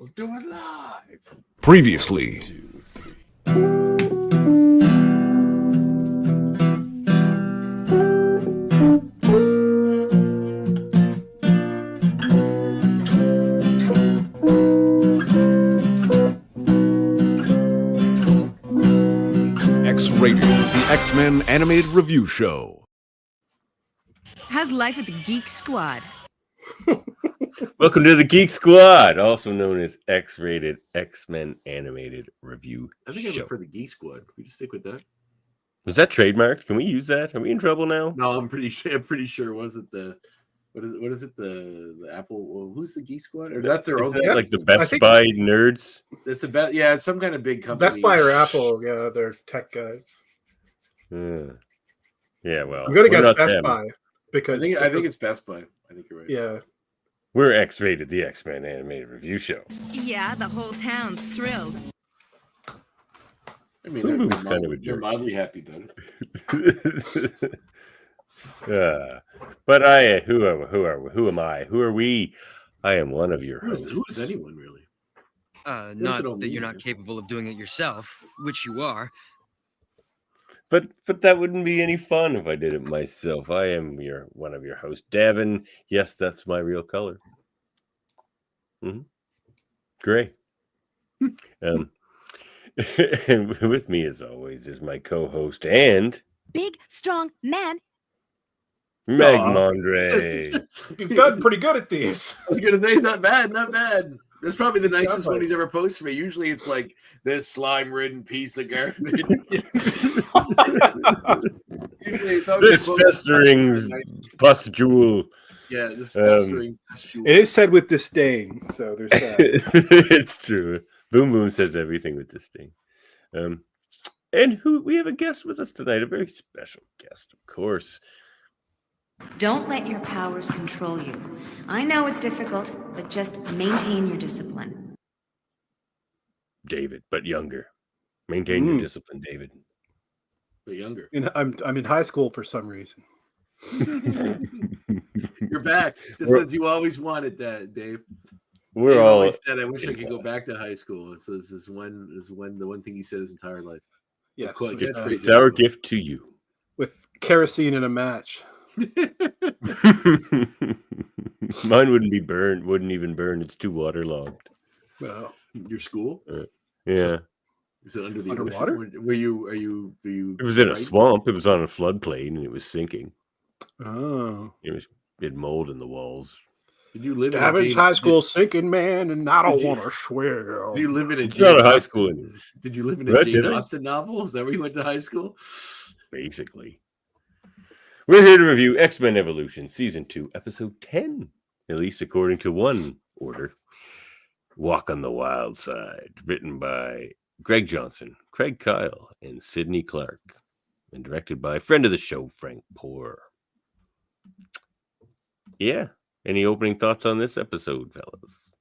We'll do it live. Previously. 1, 2, 3. X-Rated, the X-Men animated review show. How's life at the Geek Squad? Welcome to the Geek Squad, also known as X-Rated X-Men animated review I think show. I prefer the Geek Squad. We just stick with that. Was that trademarked? Can we use that? Are we in trouble now? No, I'm pretty sure. It wasn't the. What is it? The Apple. Well, who's the Geek Squad? Or that's their own. Like the Best Buy nerds. It's about it's some kind of big company. Best Buy or Apple, yeah, they're tech guys. Yeah, well, I'm gonna guess Best them. Buy because I think it's Best Buy. I think you're right. Yeah, we're X-Rated, the X-Men animated review show. Yeah, the whole town's thrilled. I mean, Boom-Boom's kind of a they're jerk. mildly happy about it. But who am I? Who are we? I am one of your hosts. Who is anyone really? Not that you're not capable of doing it yourself, which you are. But that wouldn't be any fun if I did it myself. I am one of your hosts, Davin. Yes, that's my real color. Gray. And with me, as always, is my co-host and Big, strong man. Meg Mondre. you've gotten pretty good at these. I was gonna say, not bad. That's probably the nicest one he's ever posted to me. Usually it's like this slime-ridden piece of garbage. Usually it's This festering pustule. Yeah, this festering pustule. It is said with disdain, so there's that. It's true. Boom Boom says everything with disdain. And we have a guest with us tonight, a very special guest, of course. Don't let your powers control you. I know it's difficult, but just maintain your discipline. David, but younger. Maintain your discipline, David. But younger. I'm in high school for some reason. You're back. Just since you always wanted that, Dave. We're Dave all always said, I wish I could go back to high school. This is the one thing he said his entire life. Yes, it's our gift to you. With kerosene in a match. Mine wouldn't even burn. It's too waterlogged. Well, your school? Yeah. Is it under the underwater? Ocean? Were you? It was in a swamp. It was on a floodplain, and it was sinking. Oh, It had mold in the walls. Did you live in high school sinking, man, and I don't want to swear. Did you live in a It's not a high school. Did you live in a Jane Austen novel? Is that where you went to high school? Basically. We're here to review X-Men Evolution, Season 2, Episode 10, at least according to one order. Walk on the Wild Side, written by Greg Johnson, Craig Kyle, and Sidney Clark, and directed by friend of the show, Frank Poor. Yeah. Any opening thoughts on this episode, fellas?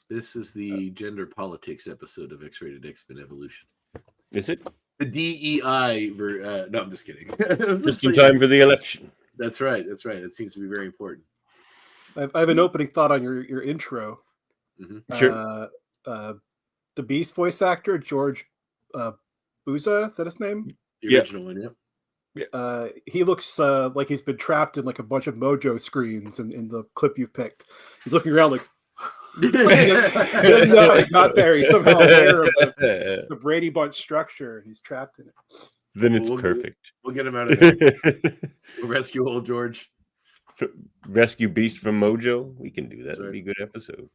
This is the gender politics episode of X-Rated X-Men Evolution. Is it? The DEI. No, I'm just kidding. Just in time for the election. That's right. That seems to be very important. I have an opening thought on your intro. Mm-hmm. Sure. The Beast voice actor, George Buza, is that his name? The original one, yeah. He looks like he's been trapped in like a bunch of Mojo screens in the clip you picked. He's looking around like he doesn't know how he got there. He's somehow aware of the Brady Bunch structure. He's trapped in it. Then it's perfect. We'll get him out of there. We'll rescue old George. Rescue Beast from Mojo. We can do that. That's It'll right. be a good episode.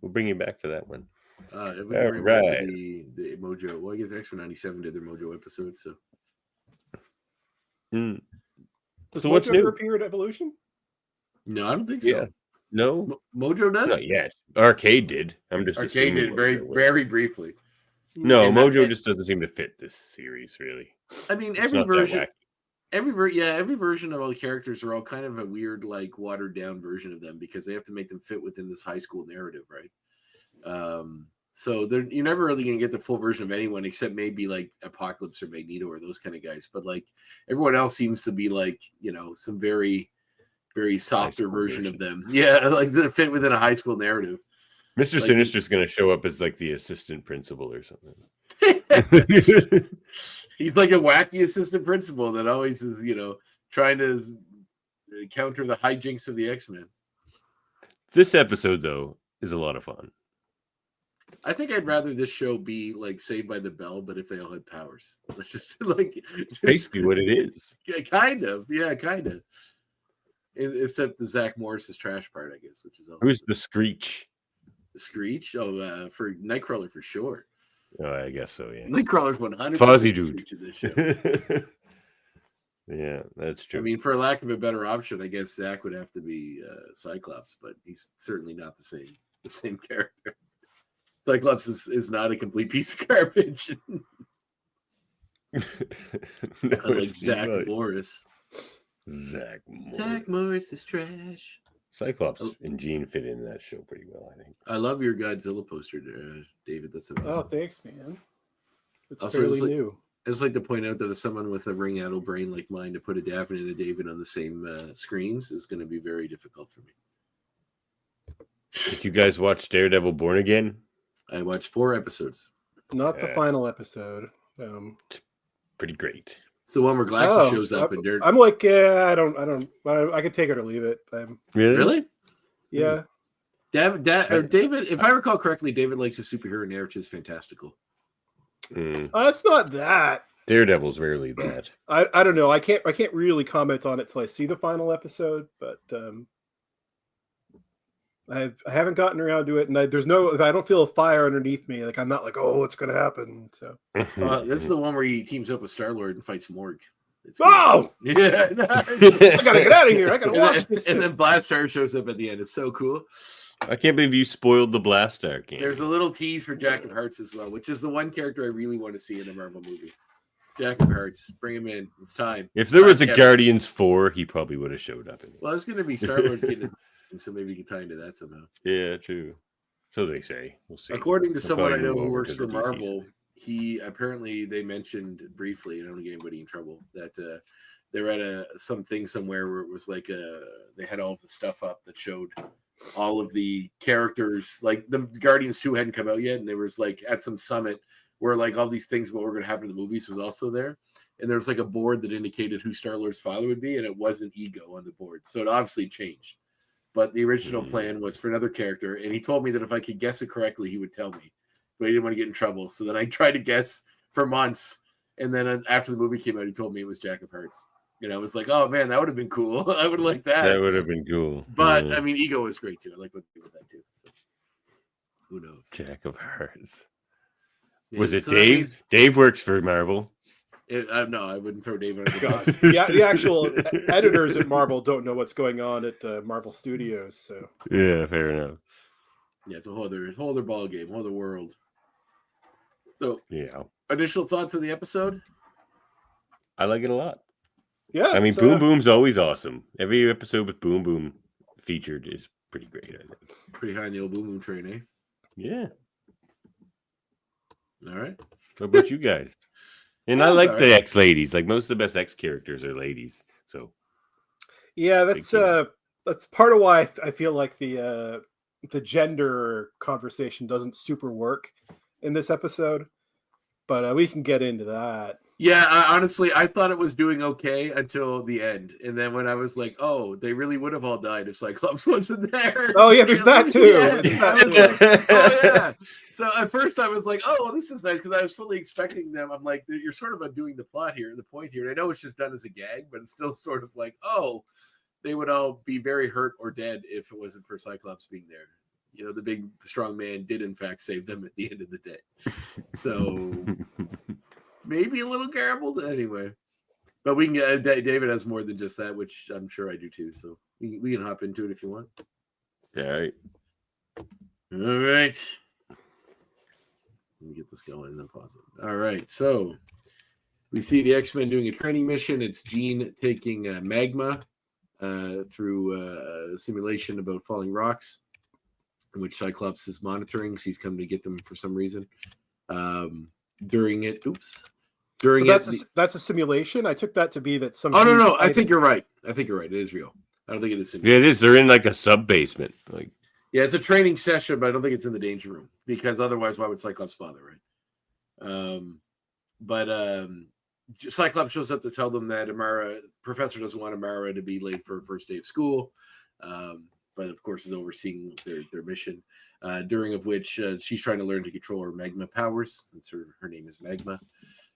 We'll bring you back for that one. It would All be right. The Mojo. Well, I guess X-Men 97 did their Mojo episode, so. Does So Mojo what's new? ever appear in Evolution? No, I don't think so. Yeah. No, Mojo does? not yet. Arcade did. I'm just Arcade did assuming very, Mojo will. very briefly. No, And Mojo that- just doesn't seem to fit this series, really. I mean, It's every not that version. wacky. Every version of all the characters are all kind of a weird, like watered down version of them because they have to make them fit within this high school narrative, right? So you're never really gonna get the full version of anyone except maybe like Apocalypse or Magneto or those kind of guys. But like everyone else seems to be like, some very, very softer version of them. Yeah, like that fit within a high school narrative. Mr. Like, Sinister's going to show up as like the assistant principal or something. He's like a wacky assistant principal that always is, trying to counter the hijinks of the X-Men. This episode, though, is a lot of fun. I think I'd rather this show be like Saved by the Bell, but if they all had powers. Let's just like basically what it is. Yeah, kind of. Except the Zach Morris's trash part, I guess, which is also Who's the Screech? The Screech? Oh, for Nightcrawler for sure. Oh, I guess so. Yeah, Nightcrawler's 100% Fuzzy dude to this show. Yeah, that's true. I mean, for lack of a better option, I guess Zach would have to be Cyclops, but he's certainly not the same character. Cyclops is not a complete piece of garbage. Like Zach Morris. Zach Morris is trash. Cyclops and Jean fit in that show pretty well, I think. I love your Godzilla poster, David. That's awesome. Oh, thanks, man. It's also, fairly new. I just like to point out that if someone with a ring-addled brain like mine to put a Daphne and a David on the same screens is going to be very difficult for me. Did you guys watch Daredevil Born Again? I watched 4 episodes. Not the final episode. Pretty great. It's the one where Galactus shows up and I'm like, yeah, I could take it or leave it. Really? Yeah. David, if I recall correctly, David likes a superhero narrative, which is fantastical. It's not that. Daredevil's rarely that. I don't know. I can't really comment on it till I see the final episode, but I haven't gotten around to it, and I don't feel a fire underneath me. Like I'm not like, oh, what's gonna happen? So that's the one where he teams up with Star-Lord and fights Morg. Oh, yeah! I gotta get out of here. I gotta watch this. And then Blastar shows up at the end. It's so cool. I can't believe you spoiled the Blastar game. There's a little tease for Jack of Hearts as well, which is the one character I really want to see in a Marvel movie. Jack of Hearts, bring him in. It's time. If there was a Guardians 4, he probably would have showed up in it. Well, it's going to be Star-Lord's getting his so maybe you can tie into that somehow. Yeah, true. So they say. We'll see. According to someone I know who works for Marvel, they mentioned briefly, I don't want to get anybody in trouble, that they were at something somewhere where it was like they had all the stuff up that showed all of the characters, like the Guardians 2 hadn't come out yet, and there was like at some summit where like all these things what were going to happen in the movies was also there, and there was like a board that indicated who Star-Lord's father would be, and it wasn't Ego on the board, so it obviously changed. But the original plan was for another character, and he told me that if I could guess it correctly, he would tell me, but he didn't want to get in trouble. So then I tried to guess for months, and then after the movie came out, he told me it was Jack of Hearts. You know, I was like, oh man, that would have been cool. I would have liked that. That would have been cool. But I mean, Ego was great too. I like what they did with that too. So who knows? Jack of Hearts. Yeah, was it so Dave? Dave works for Marvel. No, I wouldn't throw Dave under the bus. The actual editors at Marvel don't know what's going on at Marvel Studios. So yeah, fair enough. Yeah, it's a whole other ball game, whole other world. So yeah, initial thoughts of the episode? I like it a lot. Yeah, I mean, Boom Boom's always awesome. Every episode with Boom Boom featured is pretty great. I think. Pretty high in the old Boom Boom train, eh? Yeah. All right. What about you guys? And I like the X ladies. Like most of the best X characters are ladies. So yeah, that's part of why I feel like the gender conversation doesn't super work in this episode. But we can get into that. Yeah, honestly, I thought it was doing okay until the end. And then when I was like, oh, they really would have all died if Cyclops wasn't there. Oh, yeah, there's that too. Yeah. Oh, yeah. So at first I was like, oh, well, this is nice because I was fully expecting them. I'm like, you're sort of undoing the plot here, the point here. And I know it's just done as a gag, but it's still sort of like, oh, they would all be very hurt or dead if it wasn't for Cyclops being there. You know, the big, strong man did, in fact, save them at the end of the day. So maybe a little garbled anyway. But we can get David has more than just that, which I'm sure I do too. So we can hop into it if you want. All right. All right. Let me get this going and then pause it. All right. So we see the X-Men doing a training mission. It's Jean taking magma through a simulation about falling rocks, in which Cyclops is monitoring because he's coming to get them for some reason. That's a simulation. I took that to be that some. Oh no! I think you're right. It is real. I don't think it is simulation. Yeah, it is. They're in like a sub basement. Like Yeah, it's a training session, but I don't think it's in the danger room because otherwise, why would Cyclops bother, right? But Cyclops shows up to tell them that Professor doesn't want Amara to be late for her first day of school, but of course is overseeing their mission. During of which she's trying to learn to control her magma powers. That's her name is Magma.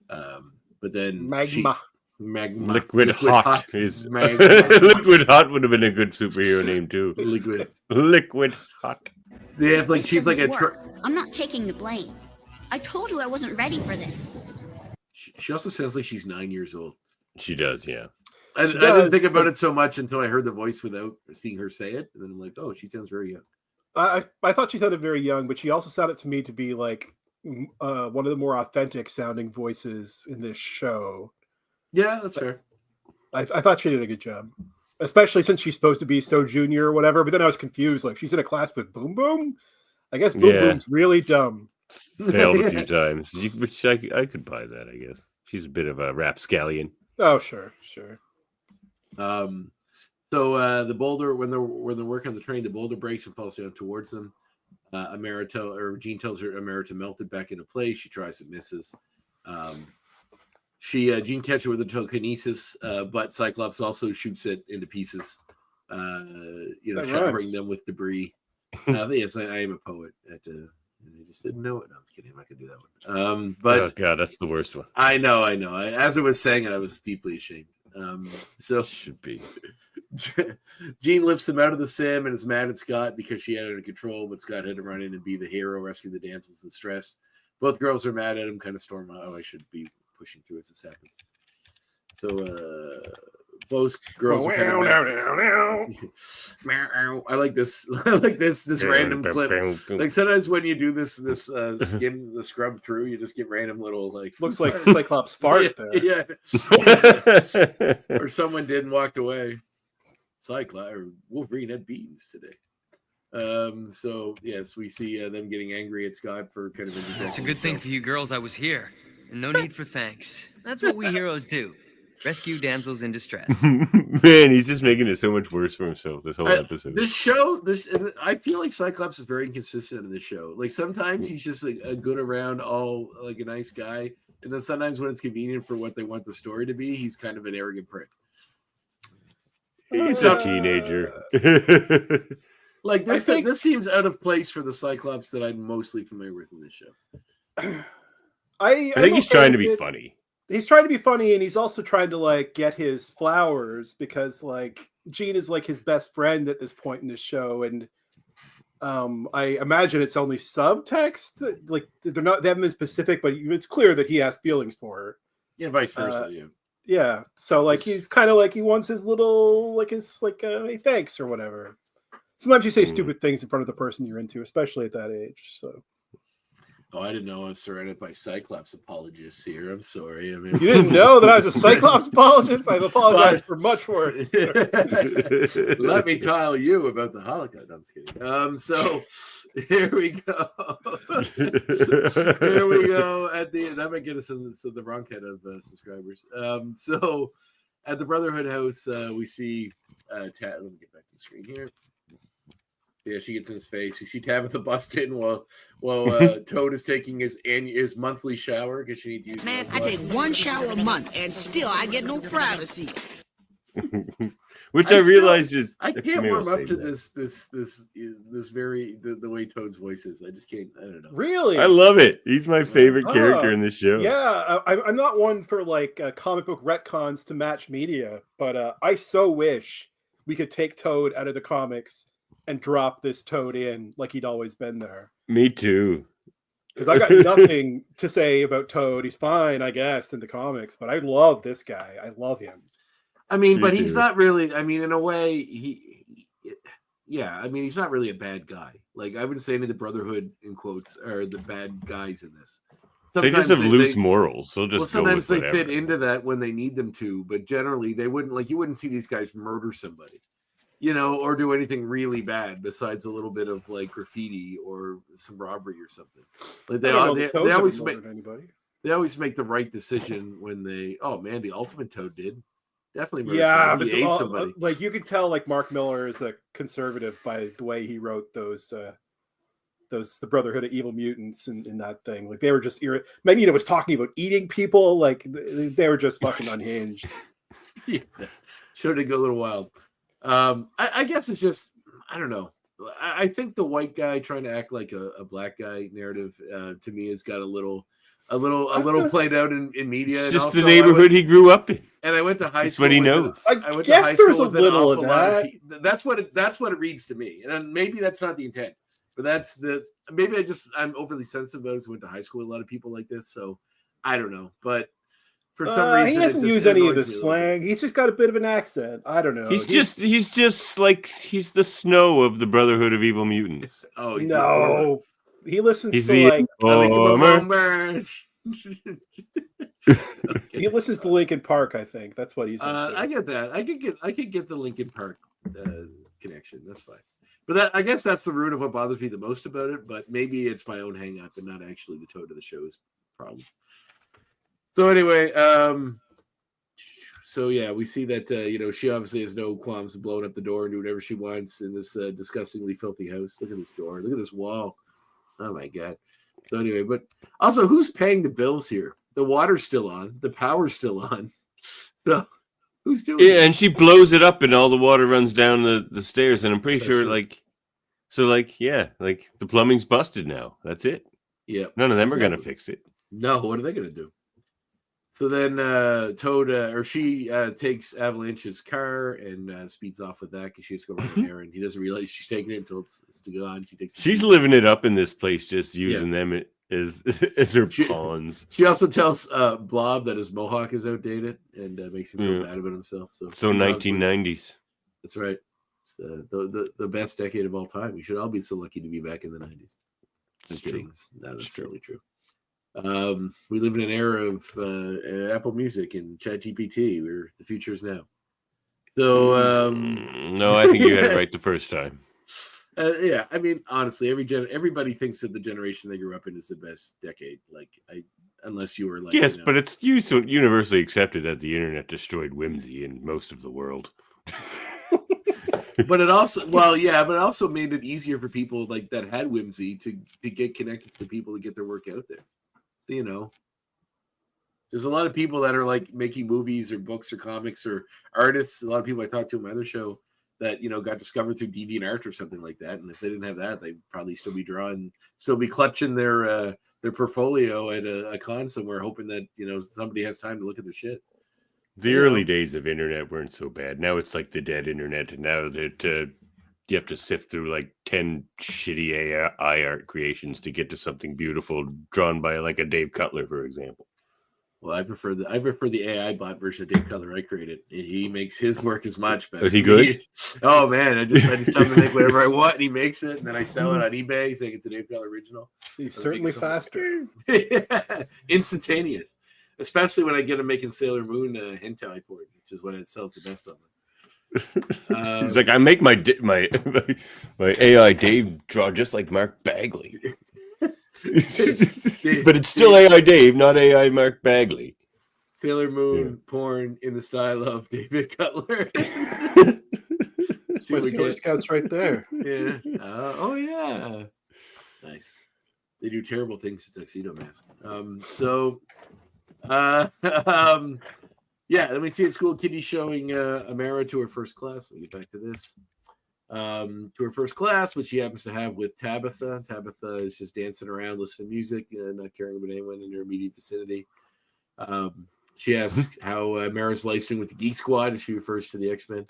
But then Magma. Liquid hot is Magma. Liquid hot would have been a good superhero name too. Liquid hot. They have This she's like a. doesn't work. I'm not taking the blame. I told you I wasn't ready for this. She also sounds like she's 9 years old. She does, yeah. I didn't think about it so much until I heard the voice without seeing her say it, and then I'm like, oh, she sounds very young. I thought she sounded very young, but she also sounded to me to be like one of the more authentic sounding voices in this show. Yeah, that's fair. I thought she did a good job, especially since she's supposed to be so junior or whatever. But then I was confused. Like, she's in a class with Boom Boom. I guess Boom Boom's really dumb. Failed a few times, which I could buy that. I guess she's a bit of a rapscallion. Oh, sure. So the boulder, when they're working on the train, the boulder breaks and falls down towards them. Jean tells her Amara to melt it back into place. She tries, it misses. Jean catches it with a telekinesis, but Cyclops also shoots it into pieces. Showering them with debris. Yes, I am a poet. I just didn't know it. No, I'm kidding. I'm not gonna do that one. But oh god, that's the worst one. I know. As I was saying it, I was deeply ashamed. So should be. Jean lifts them out of the sim and is mad at Scott because she had it under control, but Scott had to run in and be the hero, rescue the damsels in distress. Both girls are mad at him, kind of storm out. Oh, I should be pushing through as this happens. So both girls are kind of I like this. I like this random clip. Like sometimes when you do this skim the scrub through, you just get random little like looks like Cyclops fart there. Yeah. Or someone did and walked away. Cyclops or Wolverine had beans today. So yes, we see them getting angry at Scott for kind of. It's a good thing for you girls I was here, and no need for thanks. That's what we heroes do. Rescue damsels in distress. Man, he's just making it so much worse for himself this whole episode. I feel like Cyclops is very inconsistent in this show. Like sometimes he's just like a good around, all like a nice guy, and then sometimes when it's convenient for what they want the story to be, he's kind of an arrogant prick. He's a teenager. Like this seems out of place for the Cyclops that I'm mostly familiar with in this show. I think he's trying to be funny. He's trying to be funny, and he's also trying to like get his flowers because like Jean is like his best friend at this point in the show, and I imagine it's only subtext. Like they haven't been specific, but it's clear that he has feelings for her. Yeah, vice versa. Yeah. So like he's kind of like he wants his little hey, thanks or whatever. Sometimes you say stupid things in front of the person you're into, especially at that age. So. Oh, I didn't know I was surrounded by Cyclops apologists here. I'm sorry. I mean, you didn't know that I was a Cyclops apologist? I've apologized for much worse. Let me tell you about the Holocaust. No, I'm just kidding. So here we go. Here we go. That might get us the wrong kind of subscribers. So at the Brotherhood house, we see let me get back to the screen here. Yeah, she gets in his face. We see Tabitha bust in while Toad is taking his monthly shower because she needs to use. Man, I take one shower a month and still I get no privacy. Which I realize is I can't warm up to this very the way Toad's voice is. I just can't. I don't know. Really, I love it. He's my favorite character in this show. Yeah, I'm not one for like comic book retcons to match media, but I so wish we could take Toad out of the comics and drop this Toad in like he'd always been there. Me too. Because I got nothing to say about Toad. He's fine, I guess, in the comics, but I love this guy. I love him. I mean, but he's not really. I mean, in a way, he's not really a bad guy. Like I wouldn't say any of the Brotherhood in quotes are the bad guys in this. Sometimes they just have loose morals. So sometimes they fit into that when they need them to, but generally they wouldn't. Like you wouldn't see these guys murder somebody. Or do anything really bad besides a little bit of like graffiti or some robbery or something. Like they always make the right decision when they. Oh man, the Ultimate Toad did. Definitely murdered Yeah, somebody. but He ate somebody. like you could tell, like Mark Miller is a conservative by the way he wrote those the Brotherhood of Evil Mutants in that thing. Like they were just Magneto was talking about eating people. Like they were just fucking unhinged. Yeah. Should have go a little wild. I guess it's just I don't know. I think the white guy trying to act like a black guy narrative to me has got a little played out in media. It's and just also the neighborhood he grew up in. And I went to high That's school. what he knows. I went to guess high there's school a with an little awful of lot that. That's what it reads to me, and maybe that's not the intent, but that's maybe I'm overly sensitive about it. I went to high school with a lot of people like this, so I don't know, but for some reason he doesn't use any of the slang. He's just got a bit of an accent. I don't know. He's just like he's the Snow of the Brotherhood of Evil Mutants. Oh no, he listens he's to the like Informer. He listens to Linkin Park. I think that's what he's into. I get that. I could get the Linkin Park connection. That's fine. But I guess that's the root of what bothers me the most about it. But maybe it's my own hang up and not actually the tone of the show's problem. So anyway, so yeah, we see that she obviously has no qualms of blowing up the door and do whatever she wants in this disgustingly filthy house. Look at this door. Look at this wall. Oh my god. So anyway, but also who's paying the bills here? The water's still on. The power's still on. So who's doing it? And she blows it up and all the water runs down the stairs. And I'm pretty sure the plumbing's busted now. That's it. Yeah. None of them are going to fix it. No, what are they going to do? So then Toad, she takes Avalanche's car and speeds off with that because she has to go run an errand. He doesn't realize she's taking it until it's gone. She's living it up in this place, just using them as her pawns. She also tells Blob that his mohawk is outdated and makes him feel bad about himself. So 1990s. That's right. It's the best decade of all time. We should all be so lucky to be back in the 90s. I'm kidding. It's not necessarily true. We live in an era of Apple Music and ChatGPT where the future is now. So no, I think you had it right the first time. Yeah, I mean, honestly, everybody thinks that the generation they grew up in is the best decade. Like, unless you were like, yes, but it's universally accepted that the internet destroyed whimsy in most of the world. But it also made it easier for people like that had whimsy to get connected to the people to get their work out there. So, there's a lot of people that are like making movies or books or comics or artists. A lot of people I talked to in my other show that, got discovered through DeviantArt or something like that. And if they didn't have that, they'd probably still be drawing, still be clutching their portfolio at a con somewhere, hoping that, somebody has time to look at their shit. The early days of internet weren't so bad. Now it's like the dead internet. And now that you have to sift through like 10 shitty AI art creations to get to something beautiful drawn by like a Dave Cutler, for example. Well, I prefer the AI bot version of Dave Cutler I created. He makes his work as much better. Is he good? Oh man, I just tell him to make whatever I want, and he makes it, and then I sell it on eBay saying it's a Dave Cutler original. He's certainly faster. Instantaneous. Especially when I get him making Sailor Moon hentai for it, which is when it sells the best on them. He's like, I make my AI Dave draw just like Mark Bagley. But it's still AI Dave, not AI Mark Bagley. Sailor Moon porn in the style of David Cutler. See my Scouts right there. Yeah. Oh yeah. Nice. They do terrible things to Tuxedo Mask. Yeah, let me see at school. Kitty showing Amara to her first class. Let me get back to this. To her first class, which she happens to have with Tabitha. Tabitha is just dancing around, listening to music, not caring about anyone in her immediate vicinity. She asks how Amara's life's doing with the Geek Squad, and she refers to the X-Men.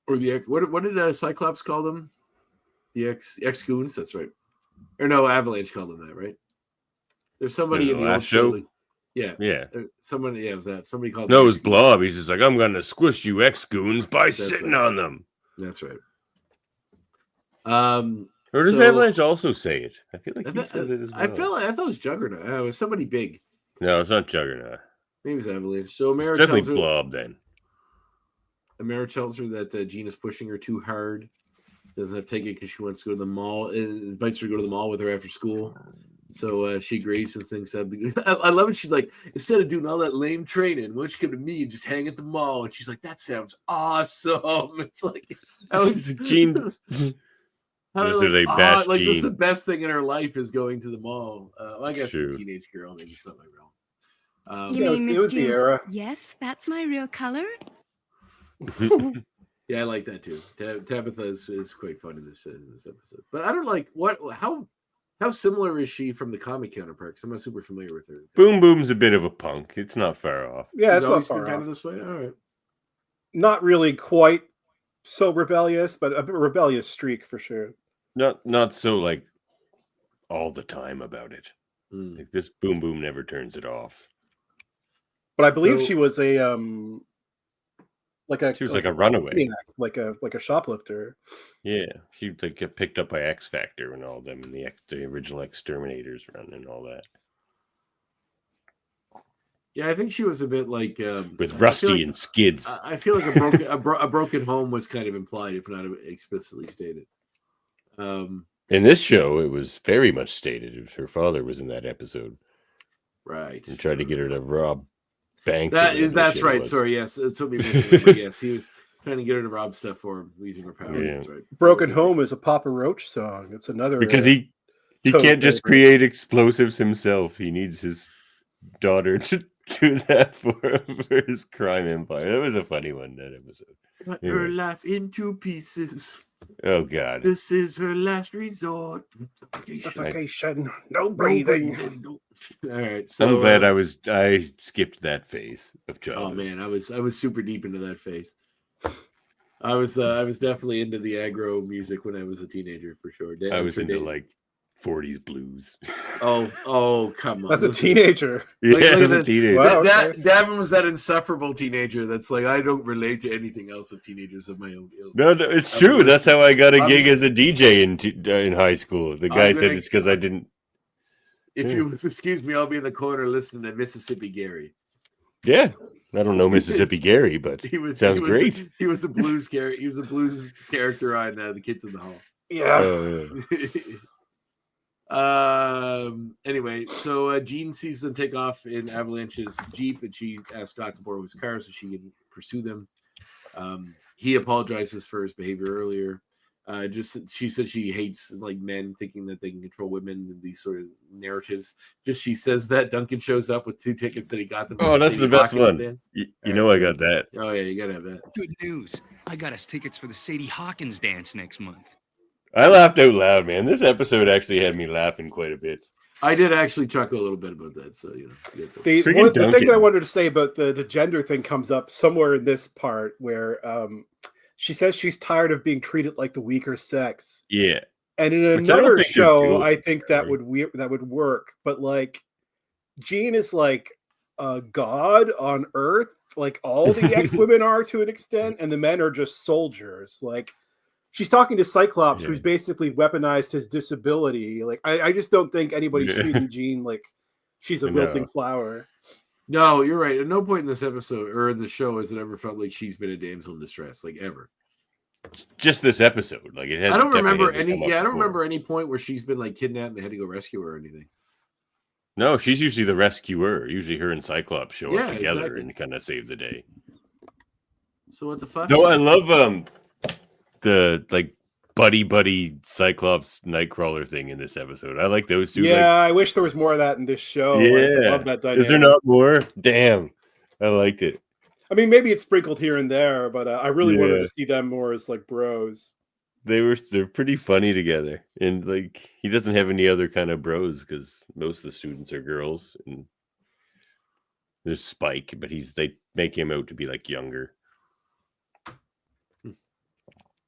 Or the what did Cyclops call them? The X-Goons, that's right. Or no, Avalanche called them that, right? There's somebody in the old show. Yeah. Somebody, it was that. Somebody called. No, it was Blob. He's just like, I'm going to squish you X-Goons by sitting on them. That's right. Or does Avalanche also say it? I feel like he says it as well. I thought it was Juggernaut. It was somebody big. No, it's not Juggernaut. Maybe it was Avalanche. So Amara definitely tells her, Blob then. Amara tells her that Jean is pushing her too hard. Doesn't have to take it because she wants to go to the mall. Invites her to go to the mall with her after school. So she agrees and thinks that I love it. She's like, instead of doing all that lame training, why don't you come to me and just hang at the mall? And she's like, that sounds awesome. It's like, that was Gene. Those are they bash like this is Gene. the best thing in her life is going to the mall. Well, I guess True. a teenage girl, maybe it's not my realm. You it was- mean it Miss was the June? era. Yes, that's my real color. Yeah, I like that too. Tabitha is quite fun in this episode. But I don't like how similar is she from the comic counterpart? Because I'm not super familiar with her. Boom Boom's a bit of a punk. It's not far off. Yeah, She's it's not always far been kind off. of this way. All right. Not really quite so rebellious, but a rebellious streak for sure. Not so like all the time about it. Mm. Like this Boom Boom never turns it off. But I believe So- she was a She was like a runaway. maniac, like a shoplifter. Yeah, she like got picked up by X Factor and all them, and the original Exterminators run and all that. Yeah, I think she was a bit like With I feel Rusty like- and Skids. I feel like a broken home was kind of implied, if not explicitly stated. In this show, it was very much stated. Her father was in that episode Right. and tried to get her to rob banks. or That's whatever right. shit it was. Sorry, yes, it took me. But yes, he was trying to get her to rob stuff for him using her powers. Yeah. That's right. Broken Home is a Papa Roach song. It's another Because he Toad can't just favorite. create explosives himself. He needs his daughter to do that for him for his crime empire. That was a funny one, that episode. Cut Anyway. her life into pieces. Oh God. This is her last resort. suffocation, no No breathing. breathing, no- All right, so I'm glad I skipped that phase of Oh childhood. man, I was super deep into that phase. I was definitely into the aggro music when I was a teenager for sure. I was For into dating. like 40s blues. oh come on. That's a Look at- teenager. Yeah, look as at a this. teenager. Wow. Davin was that insufferable teenager that's like, I don't relate to anything else of teenagers of my own ilk. No, it's I'm true. That's listening. how I got a I'm- gig as a DJ in high school. The guy I'm said gonna- it's because I didn't. If Yeah. you excuse me, I'll be in the corner listening to Mississippi Gary. Yeah, I don't know Mississippi Gary, but sounds great. He was a blues character. He was a blues character on The Kids in the Hall. Yeah. Anyway, so Jean sees them take off in Avalanche's Jeep, and she asks Scott to borrow his car so she can pursue them. He apologizes for his behavior earlier. She said she hates like men thinking that they can control women in these sort of narratives. She says that Duncan shows up with 2 tickets that he got them. Oh, that's the best one. Dance. You know I got that. Oh yeah, you gotta have that. Good news. I got us tickets for the Sadie Hawkins dance next month. I laughed out loud, man. This episode actually had me laughing quite a bit. I did actually chuckle a little bit about that. So you get that. The Freaking thing Duncan. that I wanted to say about the gender thing comes up somewhere in this part where she says she's tired of being treated like the weaker sex. Yeah. And in Which I don't another think is show, good, I think that right? would work. But like, Jean is like a god on Earth. Like all the ex-women are to an extent, and the men are just soldiers. Like she's talking to Cyclops, Yeah. who's basically weaponized his disability. Like I just don't think anybody's Yeah. treating Jean like she's a I wilting know. flower. No, you're right. At no point in this episode or in the show has it ever felt like she's been a damsel in distress, like ever. Just this episode. Like it has. I don't definitely remember hasn't any. come up Yeah, I don't before. remember any point where she's been like kidnapped and they had to go rescue her or anything. No, she's usually the rescuer. Usually her and Cyclops show Yeah, up together exactly. and kind of save the day. So what the fuck? No, I love the like buddy Cyclops Nightcrawler thing in this episode. I like those two. Yeah, I wish there was more of that in this show. Like, I yeah. love that dynamic. Is there not more? Damn, I liked it. I mean, maybe it's sprinkled here and there, but I really wanted Yeah. to see them more as like bros. They're pretty funny together, and like he doesn't have any other kind of bros because most of the students are girls, and there's Spike, but they make him out to be like younger.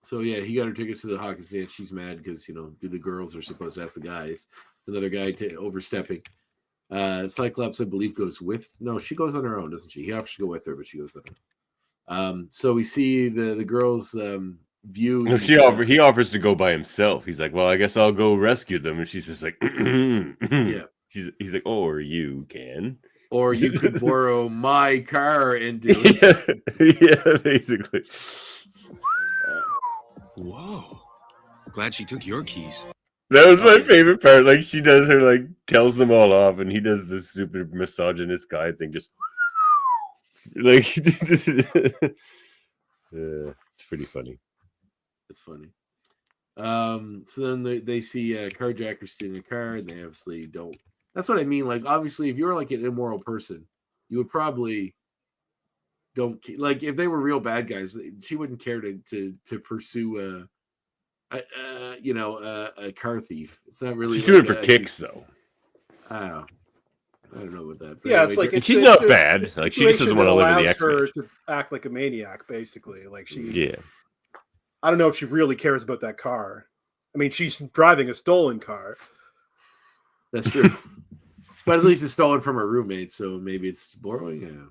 So yeah, he got her tickets to the Hawkins dance. She's mad because the girls are supposed to ask the guys. It's another guy overstepping. Cyclops, I believe, goes with. No, she goes on her own, doesn't she? He offers to go with her, but she goes on her own. So we see the girls' view. No, he offers to go by himself. He's like, "Well, I guess I'll go rescue them," and she's just like, Yeah. He's like, "Or you can." Or you could borrow my car and do it. Yeah, basically. Whoa. Glad she took your keys. That was my favorite part. Like she does her like tells them all off, and he does this super misogynist guy thing. Just like it's pretty funny. It's funny. So then they see carjackers stealing a car, and they obviously don't. That's what I mean. Like, obviously, if you're like an immoral person, you would probably don't like if they were real bad guys. She wouldn't care to pursue a car thief. It's not really. She's doing it for kicks, though. I don't know about that. Yeah, anyway, it's like she's not bad. Like she just doesn't want to live in the X-Men. Her to act like a maniac, basically. Like she. Yeah. I don't know if she really cares about that car. I mean, she's driving a stolen car. That's true. But at least it's stolen from her roommate, so maybe it's borrowing. Yeah.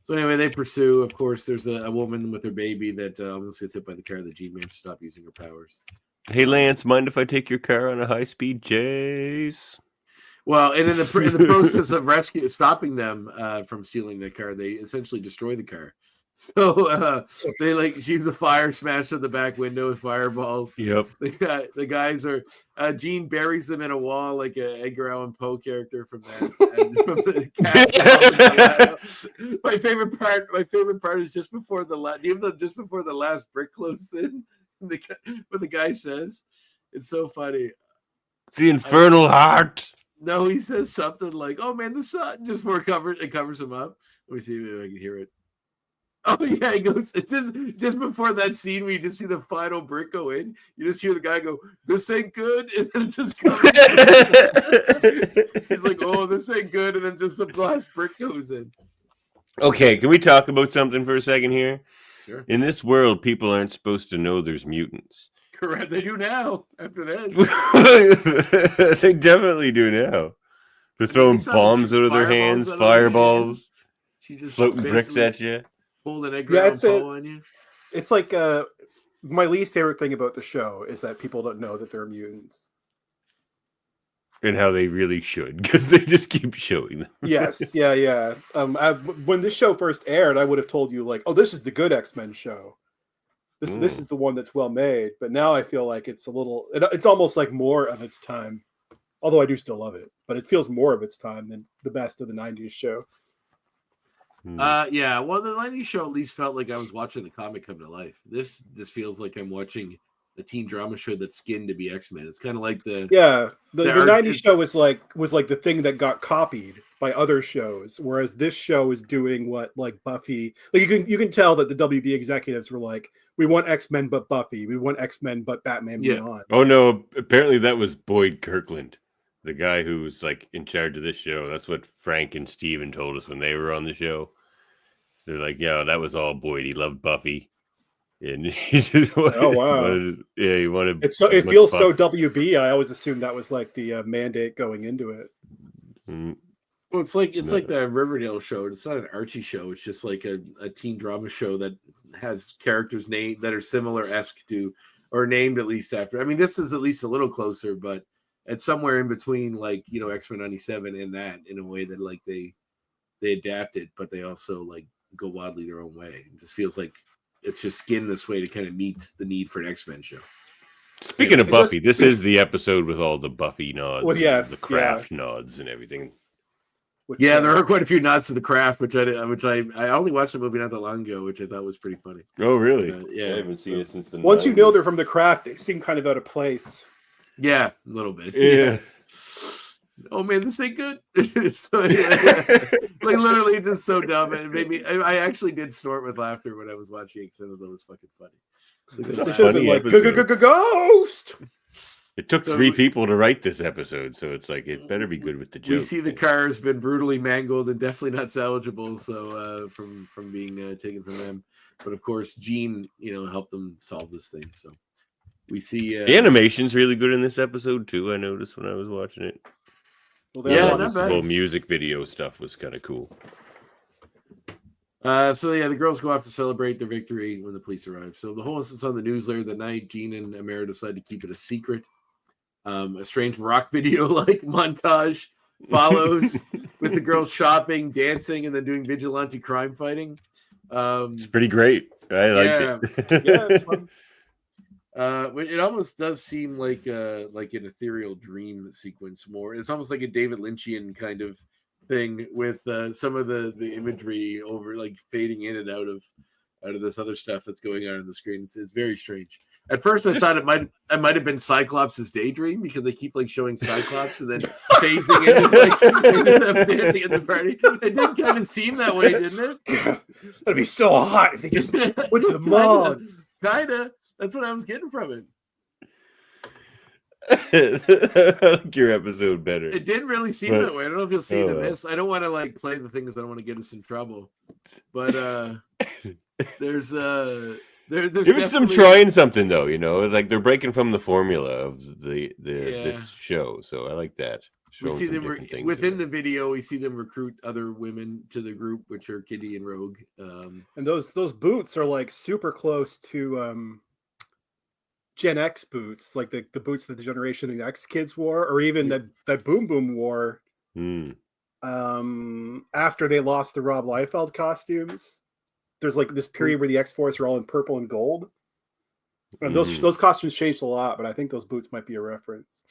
So anyway, they pursue. Of course, there's a woman with her baby that almost gets hit by the car. The G-Man to stop using her powers. Hey, Lance, mind if I take your car on a high-speed chase? Well, and in the process of stopping them from stealing the car, they essentially destroy the car. So they she use a fire, smash on the back window with fireballs. Yep. The guys are Gene buries them in a wall like a Edgar Allan Poe character from that. My favorite part is just before the last brick closes in. What the guy says, it's so funny. The infernal heart. No, he says something like, "Oh man, the sun!" Just before it covers him up. Let me see if I can hear it. Oh yeah, he goes just before that scene where you just see the final brick go in. You just hear the guy go, "This ain't good," and then it just comes. He's like, "Oh, this ain't good," and then just the last brick goes in. Okay, can we talk about something for a second here? Sure. In this world, people aren't supposed to know there's mutants. Correct, they do now. After that, they definitely do now. They're throwing bombs out of their hands, fireballs, she just floating bricks at you. Pulled an Edgar Allan Poe on you. It's like my least favorite thing about the show is that people don't know that they're mutants. And how they really should, because they just keep showing them. Yes, yeah. When this show first aired, I would have told you like, "Oh, this is the good X-Men show. This is the one that's well made." But now I feel like it's it's almost like more of its time. Although I do still love it, but it feels more of its time than the best of the '90s show. Yeah. Well, the '90s show at least felt like I was watching the comic come to life. This feels like I'm watching a teen drama show that's skinned to be X-Men. It's kind of like the '90s show was like the thing that got copied by other shows, whereas this show is doing what like Buffy. Like you can tell that the WB executives were like, "We want X-Men but Buffy. We want X-Men but Batman Beyond." Oh no! Apparently that was Boyd Kirkland, the guy who was like in charge of this show. That's what Frank and Steven told us when they were on the show. They're like, "Yeah, that was all Boyd. He loved Buffy." And he just wanted, he wanted. It feels so WB. I always assumed that was like the mandate going into it. Well, it's like the Riverdale show. It's not an Archie show. It's just like a teen drama show that has characters named that are similar-esque to, or named at least after. I mean, this is at least a little closer, but it's somewhere in between, like X-Men '97 and that, in a way that like they adapt it, but they also like go wildly their own way. It just feels like it's just skinned this way to kind of meet the need for an X-Men show. Speaking of Buffy, this is the episode with all the Buffy nods, yes, the craft nods, and everything. There are quite a few nods to the craft, which I only watched the movie not that long ago, which I thought was pretty funny. Oh, really? Yeah, I haven't seen it since the. Once 90s. You know they're from the craft, they seem kind of out of place. Yeah, a little bit. Yeah. Oh man, this ain't good. So, like literally just so dumb. And it made me. I actually did snort with laughter when I was watching it because I thought it was fucking funny. They should have been like ghost. It took 3 people to write this episode, so it's like it better be good with the joke. We see the car has been brutally mangled and definitely not salvageable. So from being taken from them, but of course Gene, helped them solve this thing. So we see the animation's really good in this episode too. I noticed when I was watching it. Well, this whole music video stuff was kind of cool. The girls go off to celebrate their victory when the police arrive. So the whole instance on the news later that night, Gene and Amara decide to keep it a secret. A strange rock video like montage follows with the girls shopping, dancing, and then doing vigilante crime fighting. It's pretty great. I liked it. Yeah, it's fun. It almost does seem like an ethereal dream sequence more. It's almost like a David Lynchian kind of thing with some of the imagery over like fading in and out of this other stuff that's going on the screen. It's very strange. At first, I thought it might have been Cyclops' daydream because they keep like showing Cyclops and then phasing into them dancing at the party. It did kind of seem that way, didn't it? That'd be so hot if they just went to the mall. Kinda. That's what I was getting from it. I like your episode better. It did really seem that way. I don't know if you'll see it in this. I don't want to like play the things. I don't want to get us in trouble. But there's It was them trying something though, you know, like they're breaking from the formula of this show. So I like that. We see them within the video. We see them recruit other women to the group, which are Kitty and Rogue. And those boots are like super close to Gen X boots, like the boots that the Generation X kids wore, or even that Boom Boom wore after they lost the Rob Liefeld costumes. There's like this period where the X-Force are all in purple and gold. And those costumes changed a lot, but I think those boots might be a reference.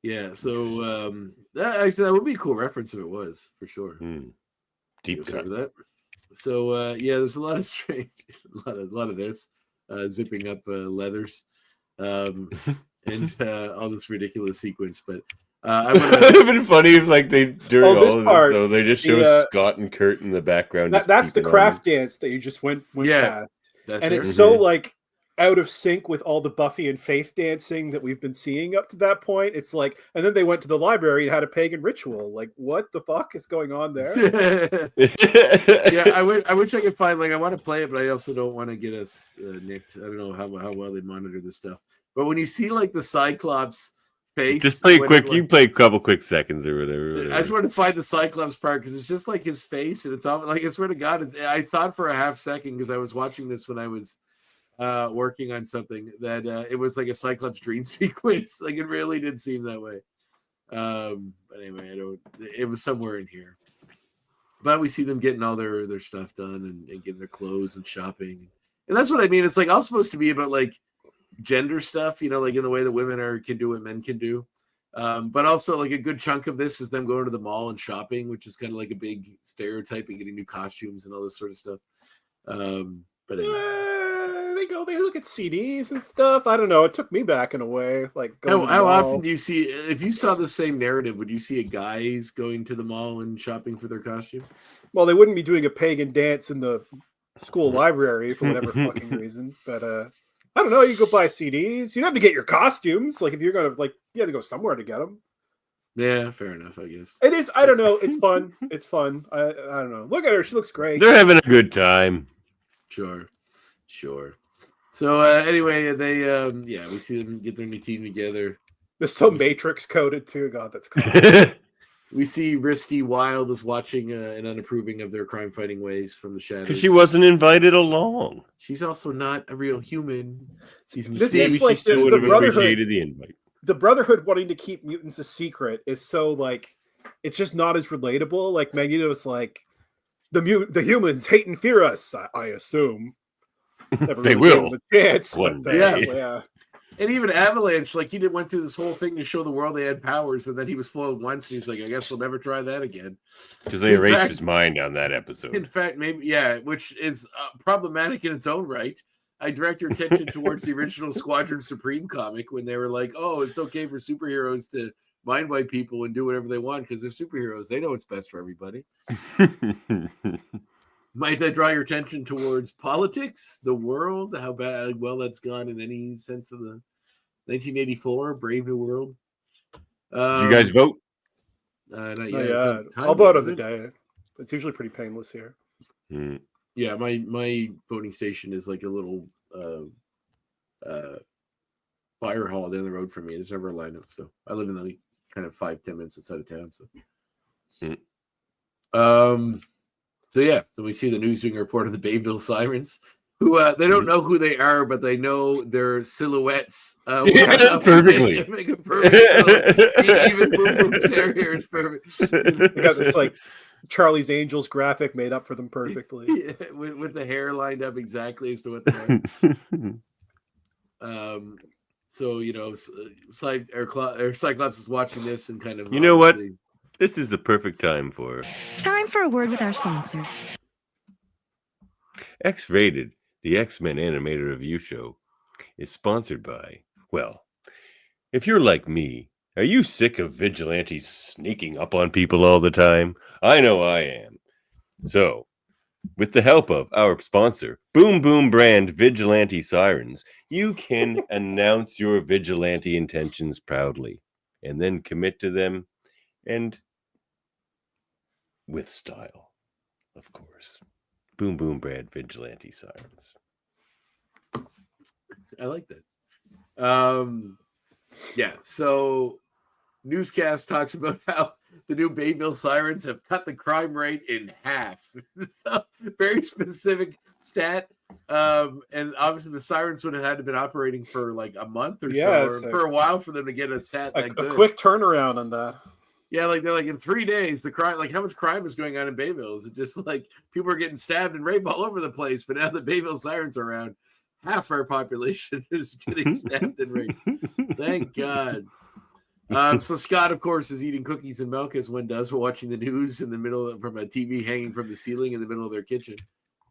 Yeah, so that would be a cool reference if it was, for sure. Deep cut. That. So there's a lot of strange, a lot of this zipping up leathers, and all this ridiculous sequence. But I would have been funny if like they during all of this part, though they just show Scott and Kurt in the background. That's the craft dance that you just went past, and it's so like out of sync with all the Buffy and Faith dancing that we've been seeing up to that point. It's like, and then they went to the library and had a pagan ritual. Like, what the fuck is going on there? Yeah, I wish I could find, like, I want to play it, but I also don't want to get us nicked. I don't know how well they monitor this stuff. But when you see like the Cyclops face, just play quick. You play a couple quick seconds or whatever. I just want to find the Cyclops part because it's just like his face, and it's all like, I swear to God, I thought for a half second because I was watching this when I was working on something that it was like a Cyclops dream sequence. Like it really did seem that way. But anyway, it was somewhere in here. But we see them getting all their stuff done and getting their clothes and shopping. And that's what I mean. It's like all supposed to be about like gender stuff, you know, like in the way that women can do what men can do. But also like a good chunk of this is them going to the mall and shopping, which is kind of like a big stereotype and getting new costumes and all this sort of stuff. But anyway. They look at CDs and stuff. I don't know. It took me back in a way. Like, how often do you see? If you saw the same narrative, would you see a guys going to the mall and shopping for their costume? Well, they wouldn't be doing a pagan dance in the school library for whatever fucking reason. But I don't know. You go buy CDs. You don't have to get your costumes. Like if you're gonna you have to go somewhere to get them. Yeah, fair enough. I guess it is. I don't know. It's fun. It's fun. I don't know. Look at her. She looks great. They're having a good time. Sure. So anyway, they we see them get their new team together. They're so Matrix coded too. God, that's cool. We see Risty Wild is watching and unapproving of their crime fighting ways from the shadows. Because she wasn't invited along. She's also not a real human. This is like the Brotherhood. The invite. The Brotherhood wanting to keep mutants a secret is so like it's just not as relatable. Like Magneto's like the humans hate and fear us. I assume. They will. One day. Yeah. And even Avalanche, like he went through this whole thing to show the world they had powers, and then he was foiled once, and he's like, I guess we'll never try that again. Because they erased his mind on that episode. In fact, maybe, which is problematic in its own right. I direct your attention towards the original Squadron Supreme comic when they were like, oh, it's okay for superheroes to mind wipe people and do whatever they want because they're superheroes. They know what's best for everybody. Might I draw your attention towards politics, the world, how well that's gone in any sense of the 1984 Brave New World? Did you guys vote? Not yet. I'll vote on the day. It's usually pretty painless here. Yeah, my voting station is like a little fire hall down the road from me. There's never a lineup, so I live in the kind of 5-10 minutes outside of town. So we see the news being reported the Bayville Sirens, who they don't know who they are, but they know their silhouettes. Perfectly. Make a perfect silhouette. Even Boom Boom's hair here is perfect. We got this like Charlie's Angels graphic made up for them perfectly. Yeah, with the hair lined up exactly as to what they are. So Cyclops is watching this and kind of You know what? This is the perfect time for Time for a word with our sponsor. X-Rated, the X-Men animated review show, is sponsored by, well, if you're like me, are you sick of vigilantes sneaking up on people all the time? I know I am. So, with the help of our sponsor, Boom Boom brand Vigilante Sirens, you can announce your vigilante intentions proudly and then commit to them, and with style, of course. Boom Boom brand Vigilante Sirens. I like that. Yeah, so newscast talks about how the new Bayville Sirens have cut the crime rate in half. So very specific stat. And obviously the Sirens would have had to been operating for like a month or so, or for a while for them to get a stat that good. A quick turnaround on that. Yeah, like they're like in 3 days, the crime, like how much crime is going on in Bayville? Is it just like people are getting stabbed and raped all over the place? But now the Bayville Sirens are around, half our population is getting stabbed and raped. Thank God. So Scott, of course, is eating cookies and milk as one does while watching the news in the middle from a TV hanging from the ceiling in the middle of their kitchen.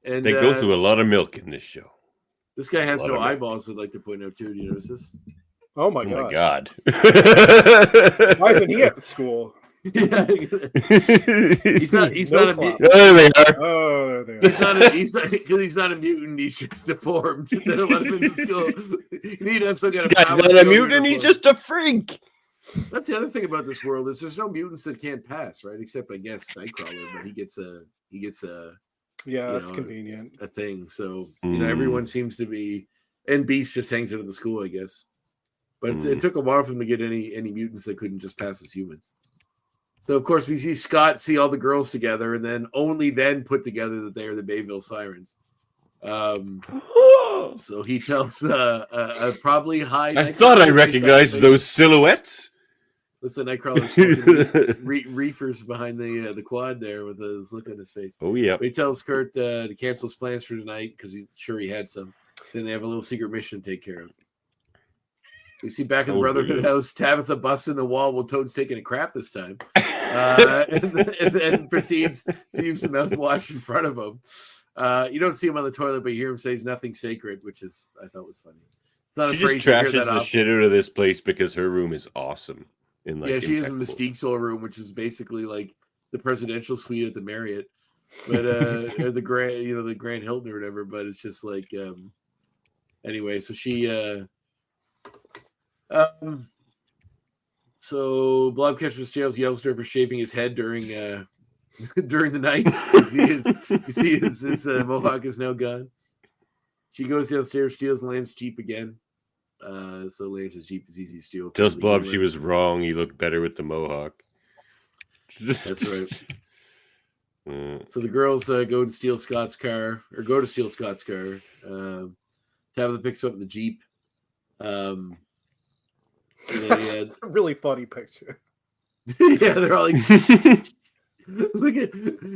And they go through a lot of milk in this show. This guy has no eyeballs, I'd like to point out too. Do you notice this? Oh my God. Why isn't he at the school? Yeah. he's not a mutant. There they are. Oh, there they are. He's not a mutant. He's just deformed. They don't let him into school. You need to have some kind of guy's not a mutant. He's just a freak. That's the other thing about this world is there's no mutants that can't pass, right? Except I guess Nightcrawler, but he gets a yeah, that's convenient. A thing. So everyone seems to be, and Beast just hangs out of the school, I guess. But it took a while for him to get any mutants that couldn't just pass as humans. So of course we see Scott see all the girls together, and then only then put together that they are the Bayville Sirens. So he tells probably high. I thought I recognized those silhouettes. Listen, Nightcrawler's reefers behind the quad there with his look on his face. Oh yeah. But he tells Kurt to cancel his plans for tonight because he's sure he had some. Saying they have a little secret mission to take care of. So we see back in the Brotherhood house, Tabitha busts in the wall while Toad's taking a crap this time. And then proceeds to use the mouthwash in front of him. You don't see him on the toilet, but you hear him say nothing sacred, which is I thought was funny. It's not she just trashes the shit out of this place because her room is awesome. She is in Mystique's old room, which is basically like the presidential suite at the Marriott, but or the Grand Hilton or whatever. But it's just like anyway. So she so Blobcatcher Stales yells to her for shaving his head during the night. You see his mohawk is now gone. She goes downstairs, steals Lance's Jeep again. So Lance's Jeep is easy to steal. Tells Blob she was wrong. He looked better with the mohawk. That's right. So the girls go to steal Scott's car. Tabitha picks up the Jeep. That's a really funny picture. Yeah, they're all like, look at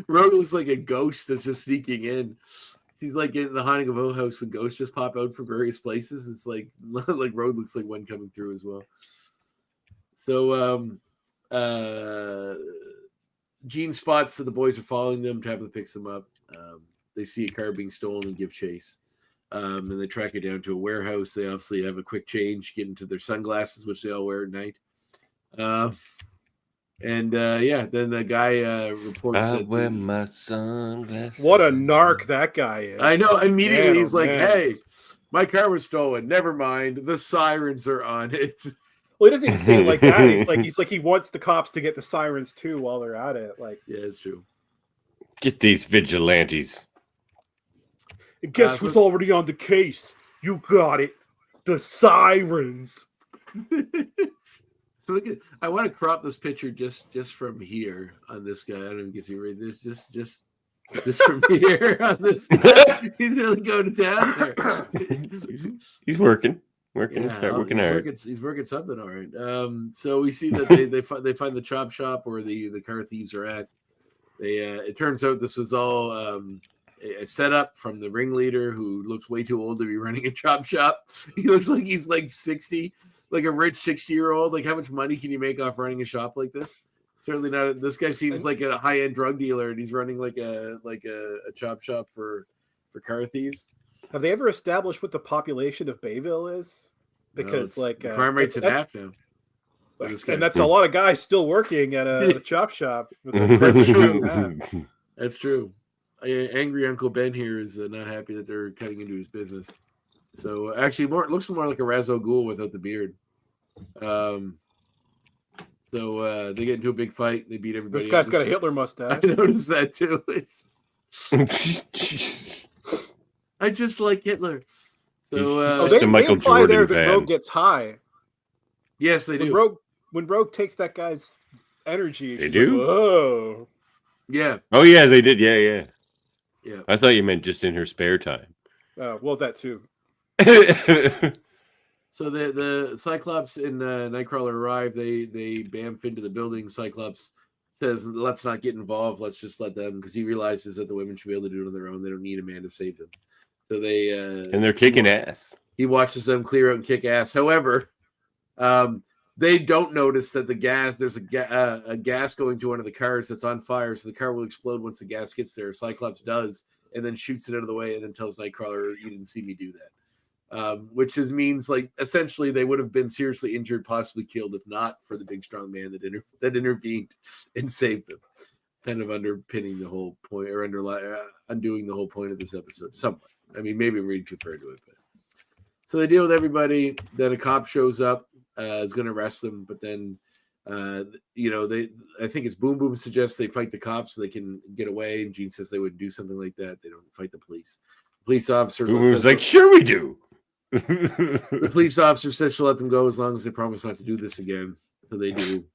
Rogue looks like a ghost that's just sneaking in. He's like in the Haunting of Hill House when ghosts just pop out from various places. It's like Rogue looks like one coming through as well. So Gene spots that the boys are following them. Tabitha picks them up. They see a car being stolen and give chase. And they track it down to a warehouse. They obviously have a quick change, get into their sunglasses, which they all wear at night. Then the guy reports that wear my sunglasses. What a narc that guy is. I know. Immediately he's like, hey, my car was stolen. Never mind. The sirens are on it. Well, he doesn't even say it like that. He's like he wants the cops to get the sirens too while they're at it. Like, yeah, it's true. Get these vigilantes. And guess who's already on the case? You got it. The sirens. Look at. I want to crop this picture just from here on this guy. I don't even get to read this. Just from here on this guy. He's really going to town there. He's working. Yeah, working hard. He's working something all right. So we see that they find the chop shop where the car thieves are at. They it turns out this was all a setup from the ringleader who looks way too old to be running a chop shop. He looks like he's like 60, like a rich 60-year-old. Like, how much money can you make off running a shop like this? Certainly not. This guy seems like a high-end drug dealer, and he's running like a chop shop for car thieves. Have they ever established what the population of Bayville is? Because the crime rate's in half now. And that's a lot of guys still working at a chop shop. That's true. That's true. Angry Uncle Ben here is not happy that they're cutting into his business. So actually, looks more like a Ra's al Ghul without the beard. So they get into a big fight. They beat everybody. This guy's got a Hitler mustache. I noticed that too. I just like Hitler. So they imply there that Rogue gets high. Yes, they do. When Rogue takes that guy's energy, they do. Like, whoa. Yeah. Oh yeah, they did. Yeah. Yeah. I thought you meant just in her spare time. Well, that too. So the Cyclops and Nightcrawler arrive. They bamf into the building. Cyclops says, "Let's not get involved. Let's just let them," because he realizes that the women should be able to do it on their own. They don't need a man to save them. So they and they're kicking ass. He watches them clear out and kick ass. However, they don't notice that there's a gas going to one of the cars that's on fire, so the car will explode once the gas gets there. Cyclops does, and then shoots it out of the way, and then tells Nightcrawler, "You didn't see me do that," which means like essentially they would have been seriously injured, possibly killed, if not for the big strong man that intervened and saved them. Kind of underpinning the whole point, or undoing the whole point of this episode. Somewhat. I mean, maybe I'm reading too far into it, but so they deal with everybody. Then a cop shows up. Is going to arrest them, but then, I think it's Boom Boom suggests they fight the cops so they can get away, and Jean says they wouldn't do something like that. They don't fight the police. The police officer says, like, sure we do. The police officer says she'll let them go as long as they promise not to do this again. So they do.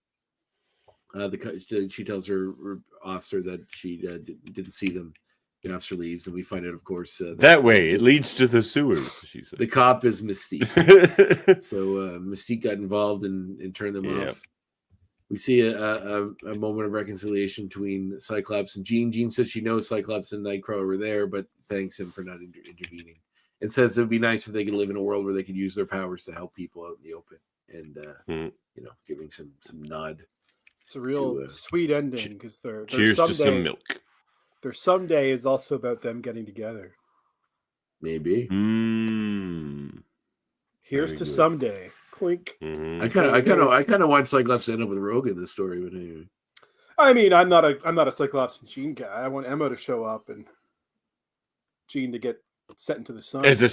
She tells her officer that she didn't see them. The officer leaves, and we find out, of course, that way it leads to the sewers. She said. The cop is Mystique. So Mystique got involved and turned them off. We see a moment of reconciliation between Cyclops and Jean. Jean says she knows Cyclops and Nightcrawler were there, but thanks him for not intervening. And says it would be nice if they could live in a world where they could use their powers to help people out in the open. And giving some nod. It's a real sweet ending because they're cheers to some milk. Their someday is also about them getting together. Maybe. Here's to someday. Clink. I kind of want Cyclops to end up with Rogue in this story, but anyway. I mean, I'm not a Cyclops and Jean guy. I want Emma to show up and Jean to get set into the sun as a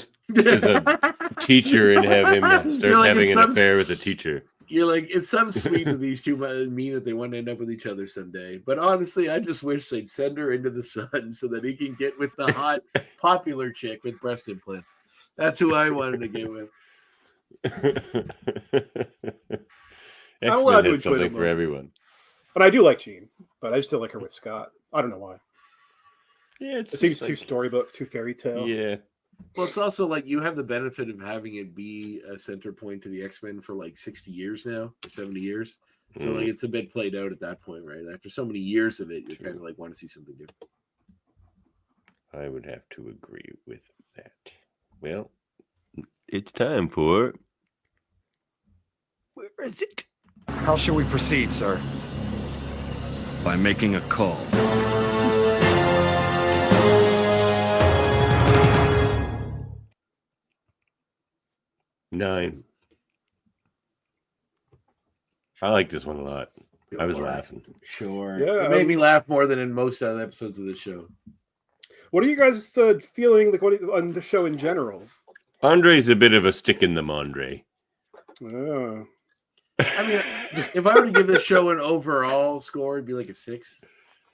teacher and have him start having an affair with a teacher. You're like, it's some sweet of these two mean that they want to end up with each other someday. But honestly, I just wish they'd send her into the sun so that he can get with the hot, popular chick with breast implants. That's who I wanted to get with. I'm allowed to enjoy something for everyone. But I do like Jean, but I just don't like her with Scott. I don't know why. Yeah, it seems too storybook, too fairy tale. Yeah. Well, it's also like you have the benefit of having it be a center point to the X-Men for like 60 years now, or 70 years. So like it's a bit played out at that point, right? After so many years of it, you kind of like want to see something different. I would have to agree with that. Well, it's time for... Where is it? How shall we proceed, sir? By making a call. Nine. I like this one a lot. I was laughing. Sure. Yeah, it made me laugh more than in most other episodes of the show. What are you guys feeling like on the show in general? Andre's a bit of a stick in the Mondre. Oh. I mean, if I were to give this show an overall score, it'd be like a 6.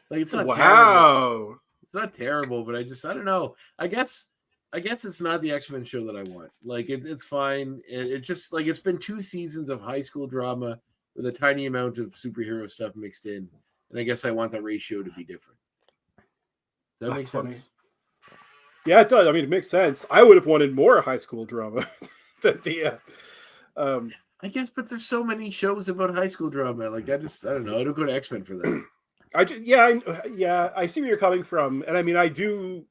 Like it's not terrible. Wow. It's not terrible, but I don't know. I guess it's not the X-Men show that I want. Like it's fine. It's just like it's been 2 seasons of high school drama with a tiny amount of superhero stuff mixed in, and I guess I want the ratio to be different. Does that make sense? Yeah, it does. I mean, it makes sense. I would have wanted more high school drama than the. I guess, but there's so many shows about high school drama. Like I don't know. I don't go to X-Men for that. I see where you're coming from, and I mean, I do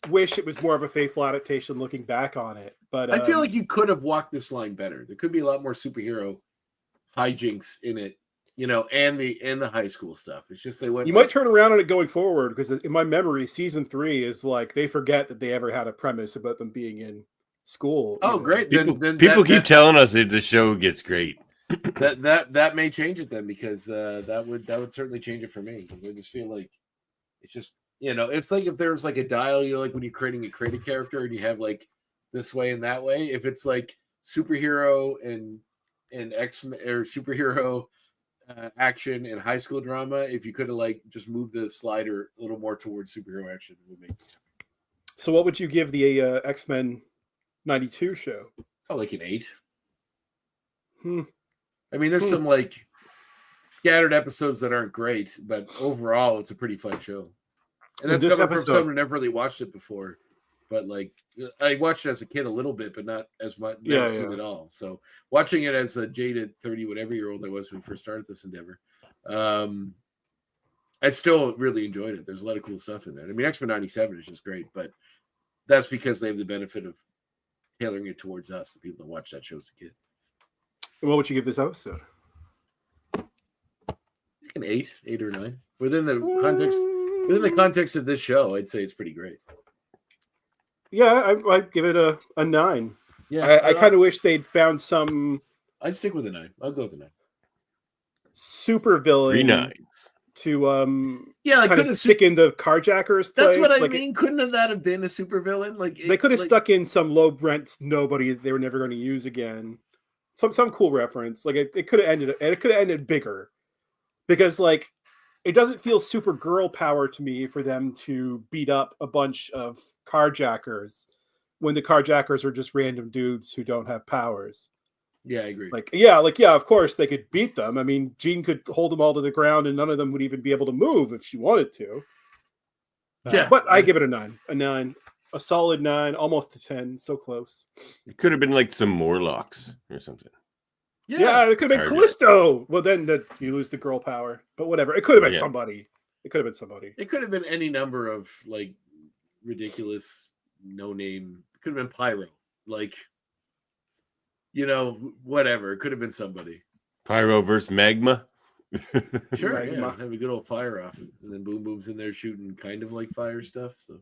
wish it was more of a faithful adaptation looking back on it, but I feel like you could have walked this line better. There could be a lot more superhero hijinks in it, and the high school stuff. It's just they went. You might turn around on it going forward, because in my memory, season 3 is like they forget that they ever had a premise about them being in school. Oh, great! People keep telling us that the show gets great. that may change it then, because that would certainly change it for me. Because I just feel like it's just. It's like if there's like a dial, like when you're creating a character and you have like this way and that way. If it's like superhero and X-Men or superhero action and high school drama, if you could have like just moved the slider a little more towards superhero action, it would make. So, what would you give the X-Men 92 show? Oh, like an 8. I mean, there's some like scattered episodes that aren't great, but overall, it's a pretty fun show. And that's coming from someone who never really watched it before. But like, I watched it as a kid a little bit, but not as much. Never seen it all. So watching it as a jaded 30 whatever year old I was when we first started this endeavor, I still really enjoyed it. There's a lot of cool stuff in there. I mean, X-Men 97 is just great, but that's because they have the benefit of tailoring it towards us, the people that watch that show as a kid. And what would you give this episode? Like an 8 or 9 within the context of this show. I'd say it's pretty great. Yeah, I'd give it a 9. Yeah, I kind of wish they'd found some. I'd stick with a 9. I'll go with a 9. Super villain. 3 9s. To I kind of stick in the carjackers. That's what I mean. Couldn't that have been a super villain? Like they could have stuck in some low rent nobody they were never going to use again. Some cool reference. Like it could have ended. It could have ended bigger, because like. It doesn't feel super girl power to me for them to beat up a bunch of carjackers when the carjackers are just random dudes who don't have powers. Yeah, I agree. Of course they could beat them. I mean, Jean could hold them all to the ground and none of them would even be able to move if she wanted to. But I give it a 9. A solid 9, almost a 10. So close. It could have been like some Morlocks or something. Yeah, it could have been Callisto. Well, then you lose the girl power. But whatever. It could have been somebody. It could have been any number of like ridiculous no name. It could have been Pyro. Like, whatever. It could have been somebody. Pyro versus Magma. Sure. Magma. Have a good old fire off. And then Boom Boom's in there shooting kind of like fire stuff. So,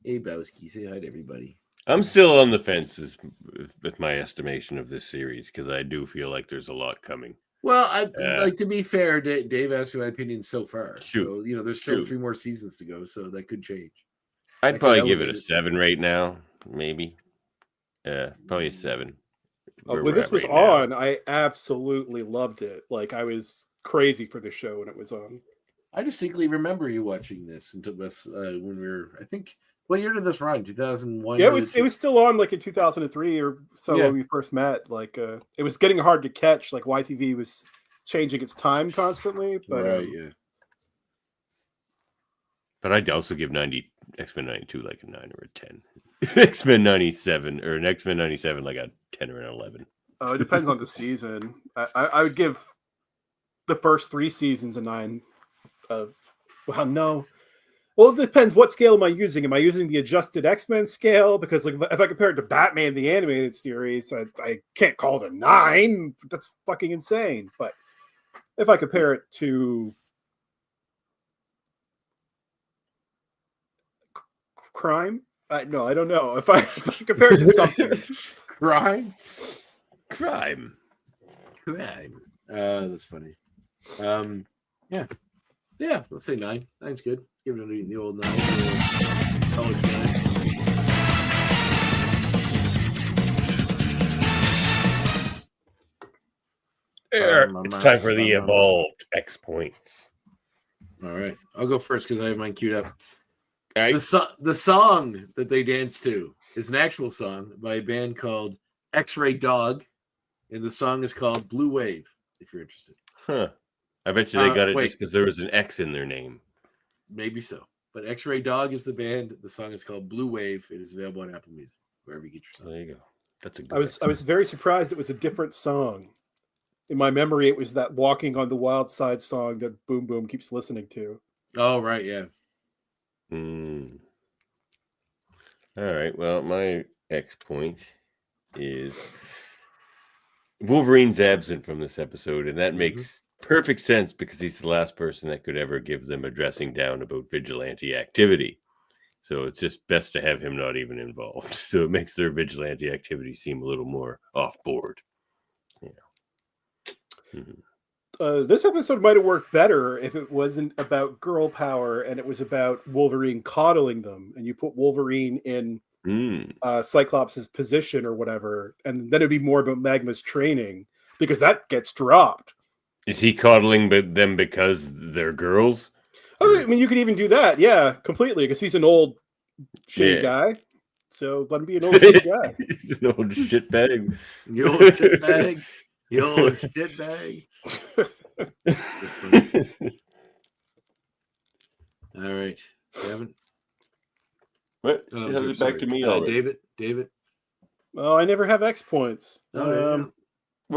hey, Bowski, say hi to everybody. I'm still on the fences with my estimation of this series, because I do feel like there's a lot coming. Well, to be fair, Dave asked my opinion so far. So, there's still 3 more seasons to go, so that could change. I'd probably give it a 7 right now, maybe. Probably a 7. When this was on, I absolutely loved it. Like, I was crazy for the show when it was on. I distinctly remember you watching this until this when we were, I think. What year did this run? 2001? Yeah, it was still on like in 2003 or so when we first met. Like it was getting hard to catch. Like YTV was changing its time constantly. But But I'd also give X-Men 92 like a 9 or a 10. X-Men 97 or an X-Men 97 like a 10 or an 11. It depends on the season. I would give the first 3 seasons a 9 of no. Well, it depends. What scale am I using? Am I using the adjusted X-Men scale? Because like, if I compare it to Batman, the animated series, I can't call it a 9. That's fucking insane. But if I compare it to crime, no, I don't know. If I compare it to something, crime. That's funny. Yeah. Let's say 9. 9's good. Give it the old 9. College 9. It's time for the evolved X points. All right, I'll go first because I have mine queued up. All right. The song that they dance to is an actual song by a band called X-Ray Dog, and the song is called Blue Wave. If you're interested. Huh. I bet you they got it just because there was an X in their name. Maybe so. But X-Ray Dog is the band. The song is called Blue Wave. It is available on Apple Music, wherever you get your song. There you go. That's a good I was very surprised it was a different song. In my memory, it was that "Walking on the Wild Side" song that Boom Boom keeps listening to. Oh, right, yeah. All right. Well, my X point is Wolverine's absent from this episode, and that makes perfect sense because he's the last person that could ever give them a dressing down about vigilante activity. So it's just best to have him not even involved. So it makes their vigilante activity seem a little more off board. This episode might have worked better if it wasn't about girl power and it was about Wolverine coddling them, and you put Wolverine in Cyclops' position or whatever, and then it'd be more about Magma's training, because that gets dropped. Is he coddling them because they're girls? Oh, I mean, you could even do that, yeah, completely, because he's an old shitty guy. So let him be an old shitty guy. He's an old shitbag. You old shitbag. You old shitbag. All right, Kevin. What? How's it back to me already? David. Oh, I never have X points. We'll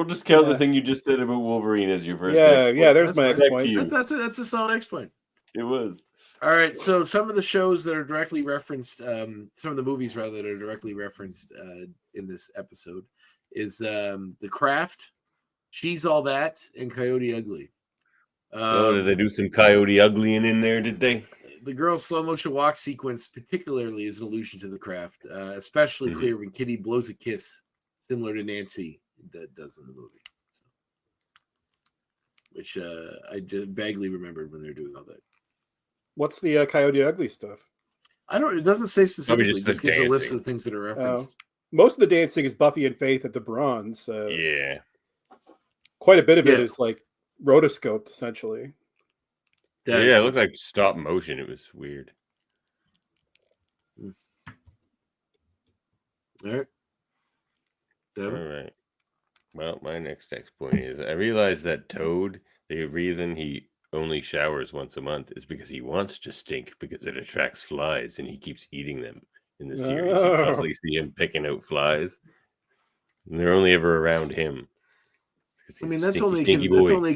just count the thing you just said about Wolverine as your first. Yeah. There's my X point. That's a solid X point. It was. All right. So some of the shows that are directly referenced, some of the movies rather that are directly referenced in this episode is The Craft, She's All That, and Coyote Ugly. Did they do some Coyote Uglying in there? Did they? The girl's slow motion walk sequence, particularly, is an allusion to The Craft, especially clear when Kitty blows a kiss, similar to Nancy does in the movie, which I just vaguely remembered when they were doing all that. What's the Coyote Ugly stuff? It doesn't say specifically. It just gives dancing. a list of things that are referenced. Most of the dancing is Buffy and Faith at the Bronze. Yeah. Quite a bit of it is like rotoscoped, essentially. Yeah, it looked like stop motion. It was weird. All right. All right. Well, my next X point is I realized that Toad, the reason he only showers once a month is because he wants to stink because it attracts flies and he keeps eating them in the series. You constantly see him picking out flies, and they're only ever around him. I mean, that's only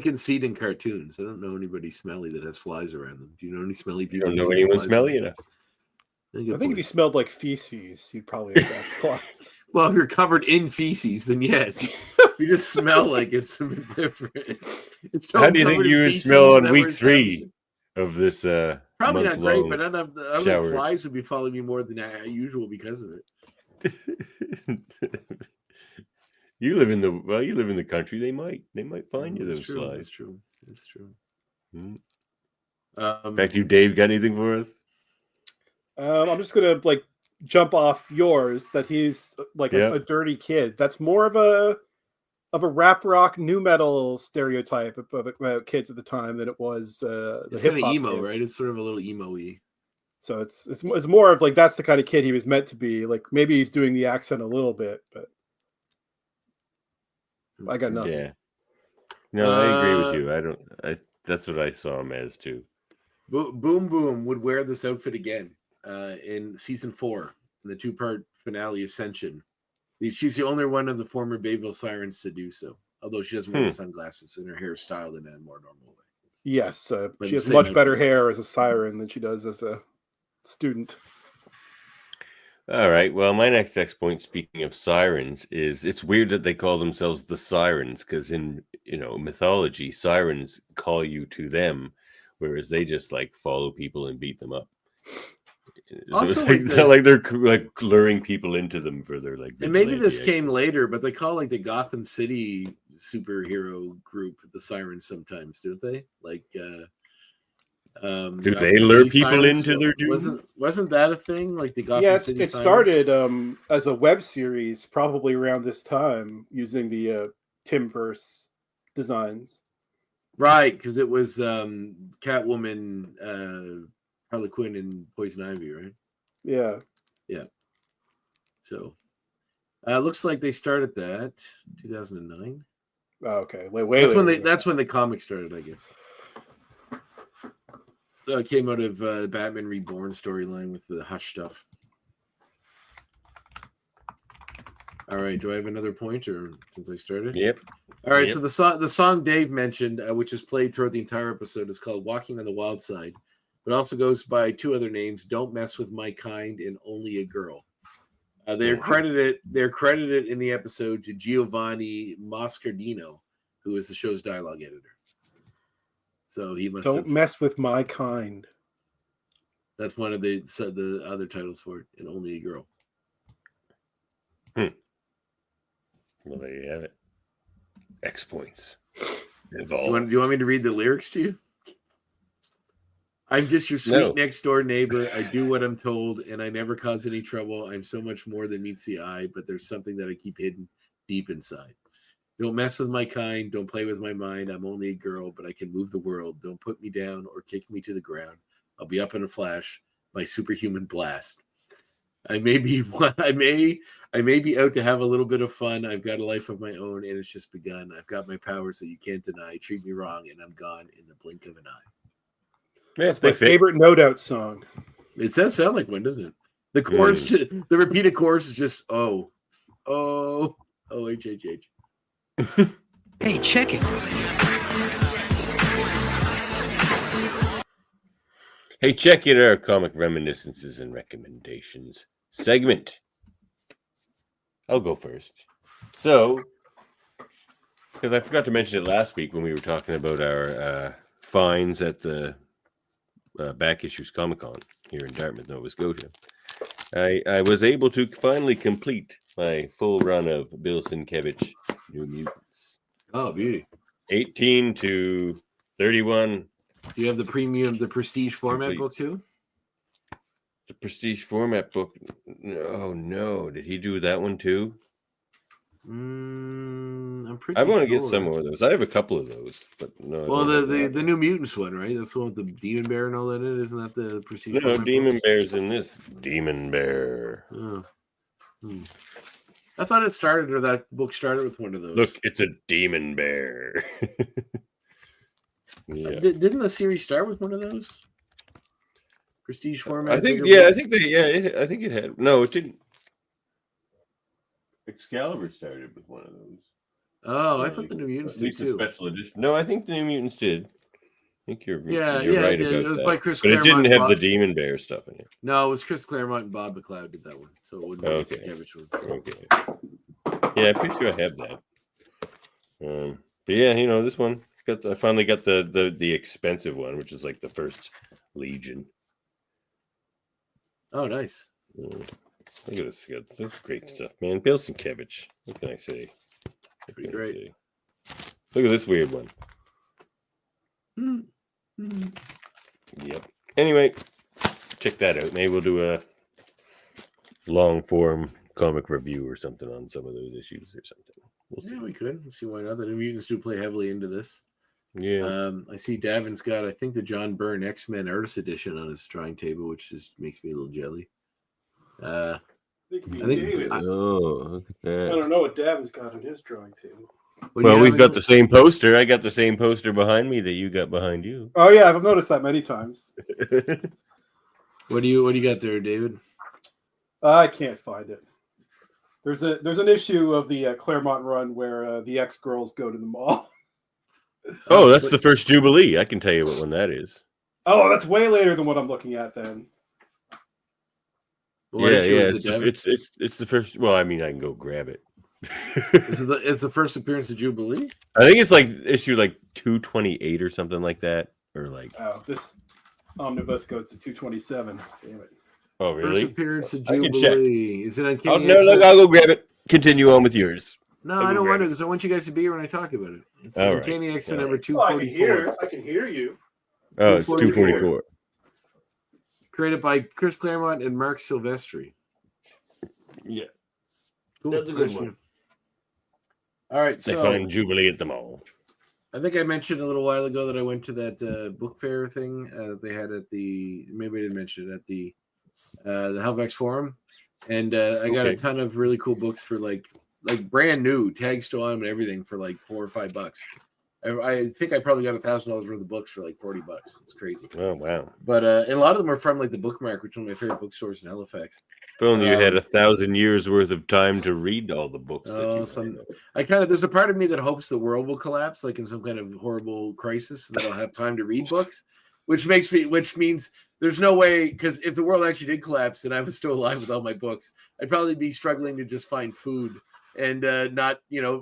conceit in cartoons. I don't know anybody smelly that has flies around them. Do you know any smelly people? I don't know anyone smelly enough. I think if you smelled like feces, you'd probably attract flies. Well, if you're covered in feces, then yes. If you just smell like it's a bit different. How do you think you would smell on week 3 of this? Probably not great, but I don't know flies would be following me more than usual because of it. You live in the country. They might find you those flies. That's true. That's true. Back to you, Dave. Got anything for us? I'm just gonna jump off yours that he's a dirty kid. That's more of a rap rock new metal stereotype about kids at the time than it was it's kind of emo, kids. Right? It's sort of a little emo-y. So it's more of that's the kind of kid he was meant to be. Maybe he's doing the accent a little bit, but I got nothing. Yeah. No, I agree with you. That's what I saw him as too. Boom Boom would wear this outfit again in season 4 in the 2-part finale Ascension. She's the only one of the former Bayville Sirens to do so, although she doesn't wear the sunglasses and her hair is styled in a more normal way. Yes, she has much better hair as a siren than she does as a student. All right. Well, my next X point, speaking of sirens, is it's weird that they call themselves the Sirens because in mythology, sirens call you to them, whereas they just follow people and beat them up. Also, it's not like they're luring people into them for their and maybe this came later, but they call the Gotham City superhero group the Sirens sometimes, don't they? Do they lure people into their doom? Wasn't that a thing? The Gotham City it started as a web series probably around this time using the Timverse designs. Right, because it was Catwoman, Harley Quinn, and Poison Ivy, right? Yeah. Yeah. So looks like they started that 2009. Oh, okay. That's when the comic started, I guess. Came out of Batman Reborn storyline with the Hush stuff. All right. Do I have another point, or since I started? Yep. All right. Yep. So the song Dave mentioned, which is played throughout the entire episode, is called "Walking on the Wild Side," but also goes by two other names: "Don't Mess with My Kind" and "Only a Girl." They're credited in the episode to Giovanni Moscardino, who is the show's dialogue editor. So he must Don't mess with my kind. That's one of the other titles for it, and "Only a Girl." Well, there you have it. X points. Do you want me to read the lyrics to you? I'm just your sweet next door neighbor. I do what I'm told, and I never cause any trouble. I'm so much more than meets the eye, but there's something that I keep hidden deep inside. Don't mess with my kind. Don't play with my mind. I'm only a girl, but I can move the world. Don't put me down or kick me to the ground. I'll be up in a flash. My superhuman blast. I may be out to have a little bit of fun. I've got a life of my own, and it's just begun. I've got my powers that you can't deny. Treat me wrong, and I'm gone in the blink of an eye. That's my favorite No Doubt song. It does sound like one, doesn't it? The chorus, the repeated chorus is just H. Hey, check it. Hey, check it, our comic reminiscences and recommendations segment. I'll go first. So, because I forgot to mention it last week when we were talking about our finds at the Back Issues Comic-Con here in Dartmouth, Nova Scotia. I was able to finally complete my full run of Bill Sienkiewicz New Mutants. Oh, beauty. 18 to 31. Do you have the prestige format book too? The prestige format book? Oh no! Did he do that one too? I'm pretty. I want to get some more of those. I have a couple of those, but no. Well, the New Mutants one, right? That's the one with the Demon Bear and all that in it. Isn't that the prestige? No, Demon Bear's in this. Demon Bear. Oh. I thought it started, or that book started with one of those. Look, it's a Demon Bear. Yeah. Didn't the series start with one of those? Prestige format? I think it had. No, it didn't. Excalibur started with one of those. Oh, I thought the New Mutants did too. Special edition. No, I think the New Mutants did. I think you're right about it was that. by Chris but Claremont. It didn't have the Demon Bear stuff in it. No, it was Chris Claremont and Bob McLeod did that one, so it wouldn't be Okay. Yeah, I'm pretty sure I have that. But yeah, this one. I finally got the expensive one, which is like the first Legion. Oh, nice. Look at this. That's great stuff, man. Bill Sienkiewicz. What can I say? Pretty great. Look at this weird one. Yep. Anyway, check that out. Maybe we'll do a long form comic review or something on some of those issues or something. We'll see. Yeah, we could. We'll see why not. The New Mutants do play heavily into this. Yeah. I see Davin's got, I think, the John Byrne X-Men Artist Edition on his drawing table, which just makes me a little jelly. I think David. Look at that. I don't know what Davin's got on his drawing table. Well, we've got the same poster. I got the same poster behind me that you got behind you. Oh yeah, I've noticed that many times. What do you got there, David? I can't find it. There's an issue of the Claremont run where the X-Girls go to the mall. Oh, that's the first Jubilee. I can tell you what one that is. Oh, that's way later than what I'm looking at then. Well, it's the first. Well, I mean, I can go grab it. It's the first appearance of Jubilee. I think it's like issue like 228 or something like that, or like. Oh, this omnibus goes to 227. Damn it! Oh, really? First appearance of Jubilee. Is it on? I'll go grab it. Continue on with yours. No, I don't want to because I want you guys to be here when I talk about it. It's Uncanny X-Men number 244. I can hear you. Oh, it's 244. Created by Chris Claremont and Mark Silvestri. Yeah. Cool. That's a good one. All right. They find Jubilee at the mall. I think I mentioned a little while ago that I went to that book fair thing they had at maybe I didn't mention it, at the Helvex Forum. And I got a ton of really cool books for like brand new, tags still on them and everything for like $4 or $5. I think I probably got $1,000 worth of books for like $40. It's crazy. Oh wow! But and a lot of them are from like the Bookmark, which is one of my favorite bookstores in Halifax. If only you had 1,000 years worth of time to read all the books. There's a part of me that hopes the world will collapse, like in some kind of horrible crisis, and that I'll have time to read books, which means there's no way, because if the world actually did collapse and I was still alive with all my books, I'd probably be struggling to just find food and not,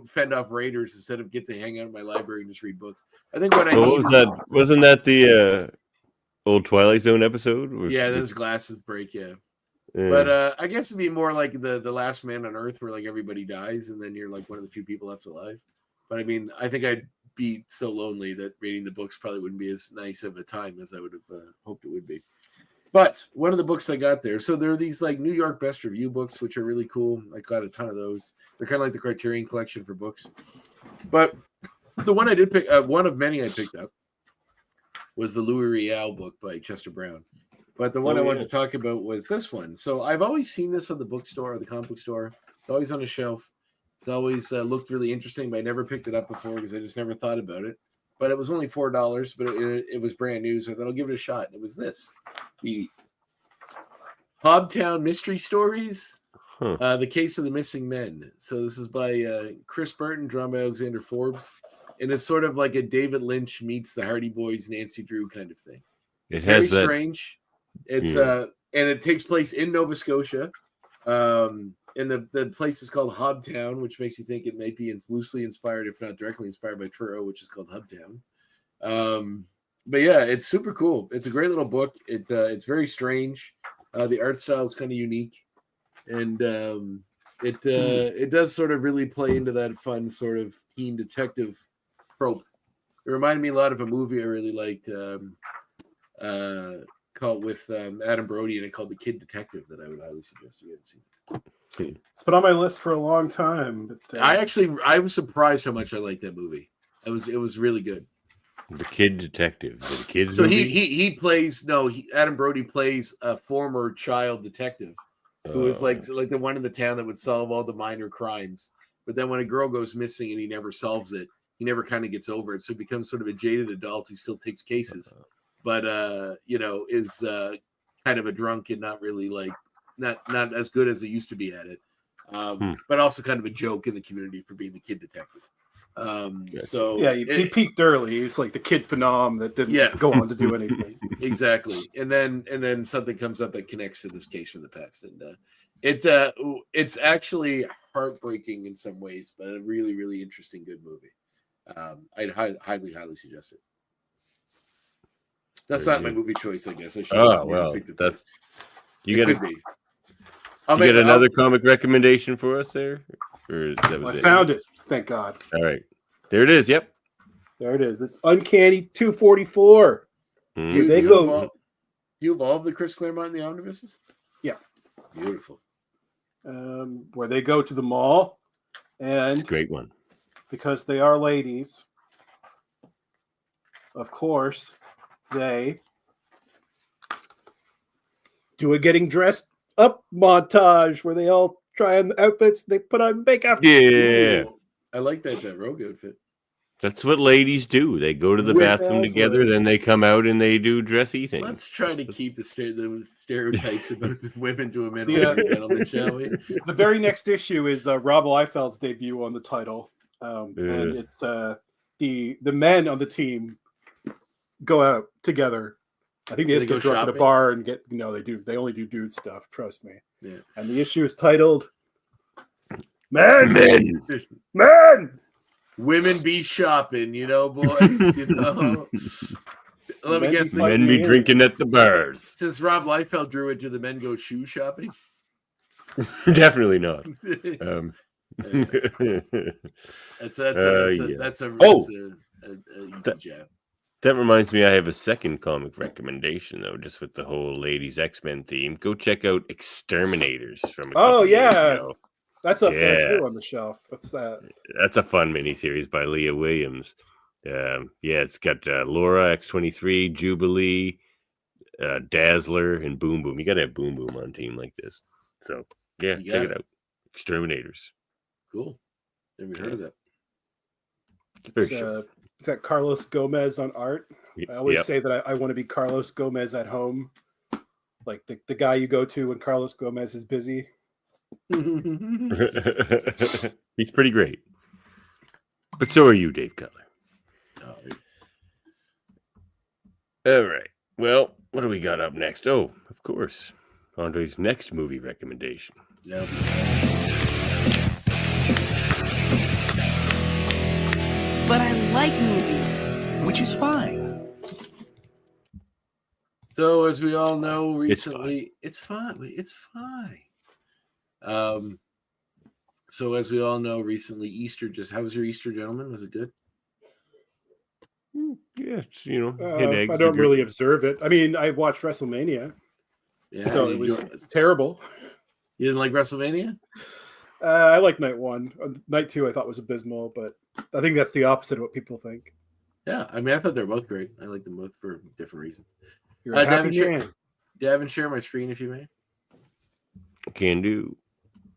fend off raiders instead of get to hang out in my library and just read books. I think what I need was that? Wasn't that the old Twilight Zone episode? Yeah, those glasses break. Yeah. But I guess it'd be more like the last man on Earth, where like everybody dies and then you're like one of the few people left alive. But I mean, I think I'd be so lonely that reading the books probably wouldn't be as nice of a time as I would have hoped it would be. But one of the books I got there, so there are these like New York Best Review books, which are really cool. I got a ton of those. They're kind of like the Criterion Collection for books. But the one I did pick, one of many I picked up, was the Louis Riel book by Chester Brown. But the one I wanted to talk about was this one. So I've always seen this at the bookstore or the comic book store. It's always on a shelf. It always looked really interesting, but I never picked it up before because I just never thought about it. But it was only $4, but it was brand new, so I thought I'll give it a shot. It was this, the Hobtown Mystery Stories, The Case of the Missing Men. So this is by Chris Burton, drawn by Alexander Forbes, and it's sort of like a David Lynch meets the Hardy Boys, Nancy Drew kind of thing. It's very strange. It's and it takes place in Nova Scotia. And the place is called Hobtown, which makes you think it may be loosely inspired, if not directly inspired, by Truro, which is called Hubtown. But yeah, it's super cool. It's a great little book. It's very strange. The art style is kind of unique, and it does sort of really play into that fun sort of teen detective trope. It reminded me a lot of a movie I really liked. Called with Adam Brody in it, called The Kid Detective, that I would highly suggest you haven't seen. It's been on my list for a long time. But, I was surprised how much I liked that movie. It was really good. The Kid Detective. The kids. So movie? he plays Adam Brody plays a former child detective who is like the one in the town that would solve all the minor crimes. But then when a girl goes missing and he never solves it, he never kind of gets over it. So he becomes sort of a jaded adult who still takes cases. But is kind of a drunk and not really not as good as he used to be at it. But also kind of a joke in the community for being the kid detective. So yeah, he peaked early. He was like the kid phenom that didn't go on to do anything. Exactly. And then something comes up that connects to this case from the past. And it's actually heartbreaking in some ways, but a really, really interesting, good movie. I'd highly suggest it. That's not my movie choice, I guess. I should. That's you got to. You got another comic recommendation for us there, or I found it. Thank God. All right, there it is. Yep, there it is. It's Uncanny 244. You evolve the Chris Claremont and the Omnibuses? Yeah, beautiful. Where they go to the mall, and it's a great one because they are ladies. Of course. They do a getting dressed up montage where they all try on outfits. They put on makeup. Yeah, I like that rogue outfit. That's what ladies do. They go to the bathroom together, then they come out and they do dressy things. Let's try to keep the stereotypes about women to a men, gentlemen, shall we? The very next issue is Rob Liefeld's debut on the title, and it's the men on the team go out together. I think they just get drunk at a bar and get they do. They only do dude stuff. Trust me. Yeah. And the issue is titled "Men." Women be shopping, boys. Let me guess. Men be drinking at the bars. Since Rob Liefeld drew it, do the men go shoe shopping? Definitely not. That's an easy jab. That reminds me, I have a second comic recommendation, though, just with the whole ladies X-Men theme. Go check out Exterminators from a couple years ago. That's up there, too, on the shelf. What's that? That's a fun miniseries by Leah Williams. It's got Laura, X-23, Jubilee, Dazzler, and Boom Boom. You got to have Boom Boom on a team like this. So, check it out. Exterminators. Cool. Never heard of that. It's very short. Is that Carlos Gomez on art? I always say that I want to be Carlos Gomez at home. like the guy you go to when Carlos Gomez is busy. He's pretty great. But so are you, Dave Cutler. All right. Well, what do we got up next? Oh, of course. Andre's next movie recommendation. Yep. But I like movies, which is fine. So, as we all know, recently, it's fine. So, as we all know, recently, Easter how was your Easter, gentlemen? Was it good? Yes, hit eggs. I don't really observe it. I mean, I watched WrestleMania, so it was terrible. You didn't like WrestleMania? I like night 1. Night 2, I thought was abysmal, but I think that's the opposite of what people think. Yeah, I mean, I thought they were both great. I like them both for different reasons. You're a happy man. Devin, share my screen if you may. Can do.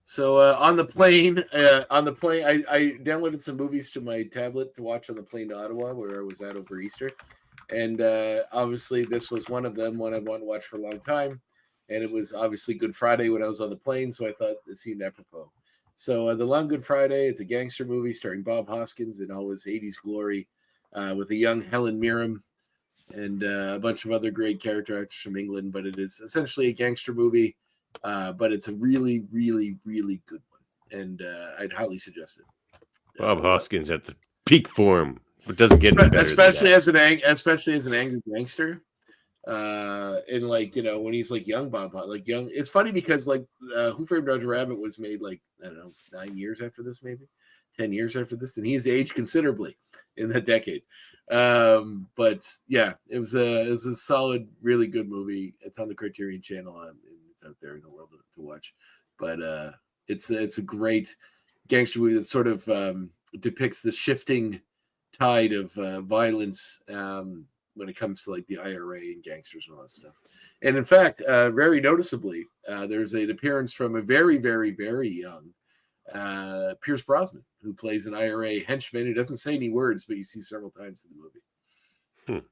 So on the plane, I downloaded some movies to my tablet to watch on the plane to Ottawa, where I was at over Easter, and obviously this was one of them, one I wanted to watch for a long time, and it was obviously Good Friday when I was on the plane, so I thought it seemed apropos. So The Long Good Friday, it's a gangster movie starring Bob Hoskins in all his 80s glory, with a young Helen Mirren and a bunch of other great character actors from England, but it is essentially a gangster movie. But it's a really, really, really good one, and I'd highly suggest it. Bob Hoskins at the peak form, but doesn't get any better. Especially as an angry gangster, and when he's like young Bob, like young. It's funny because Who Framed Roger Rabbit was made I don't know 9 years after this, maybe 10 years after this, and he's aged considerably in that decade. But yeah, it was a solid, really good movie. It's on the Criterion Channel. It's out there in the world to watch, but it's a great gangster movie that sort of depicts the shifting tide of violence when it comes to the IRA and gangsters and all that stuff. And in fact, very noticeably, there's an appearance from a very, very, very young Pierce Brosnan, who plays an IRA henchman who doesn't say any words, but you see several times in the movie.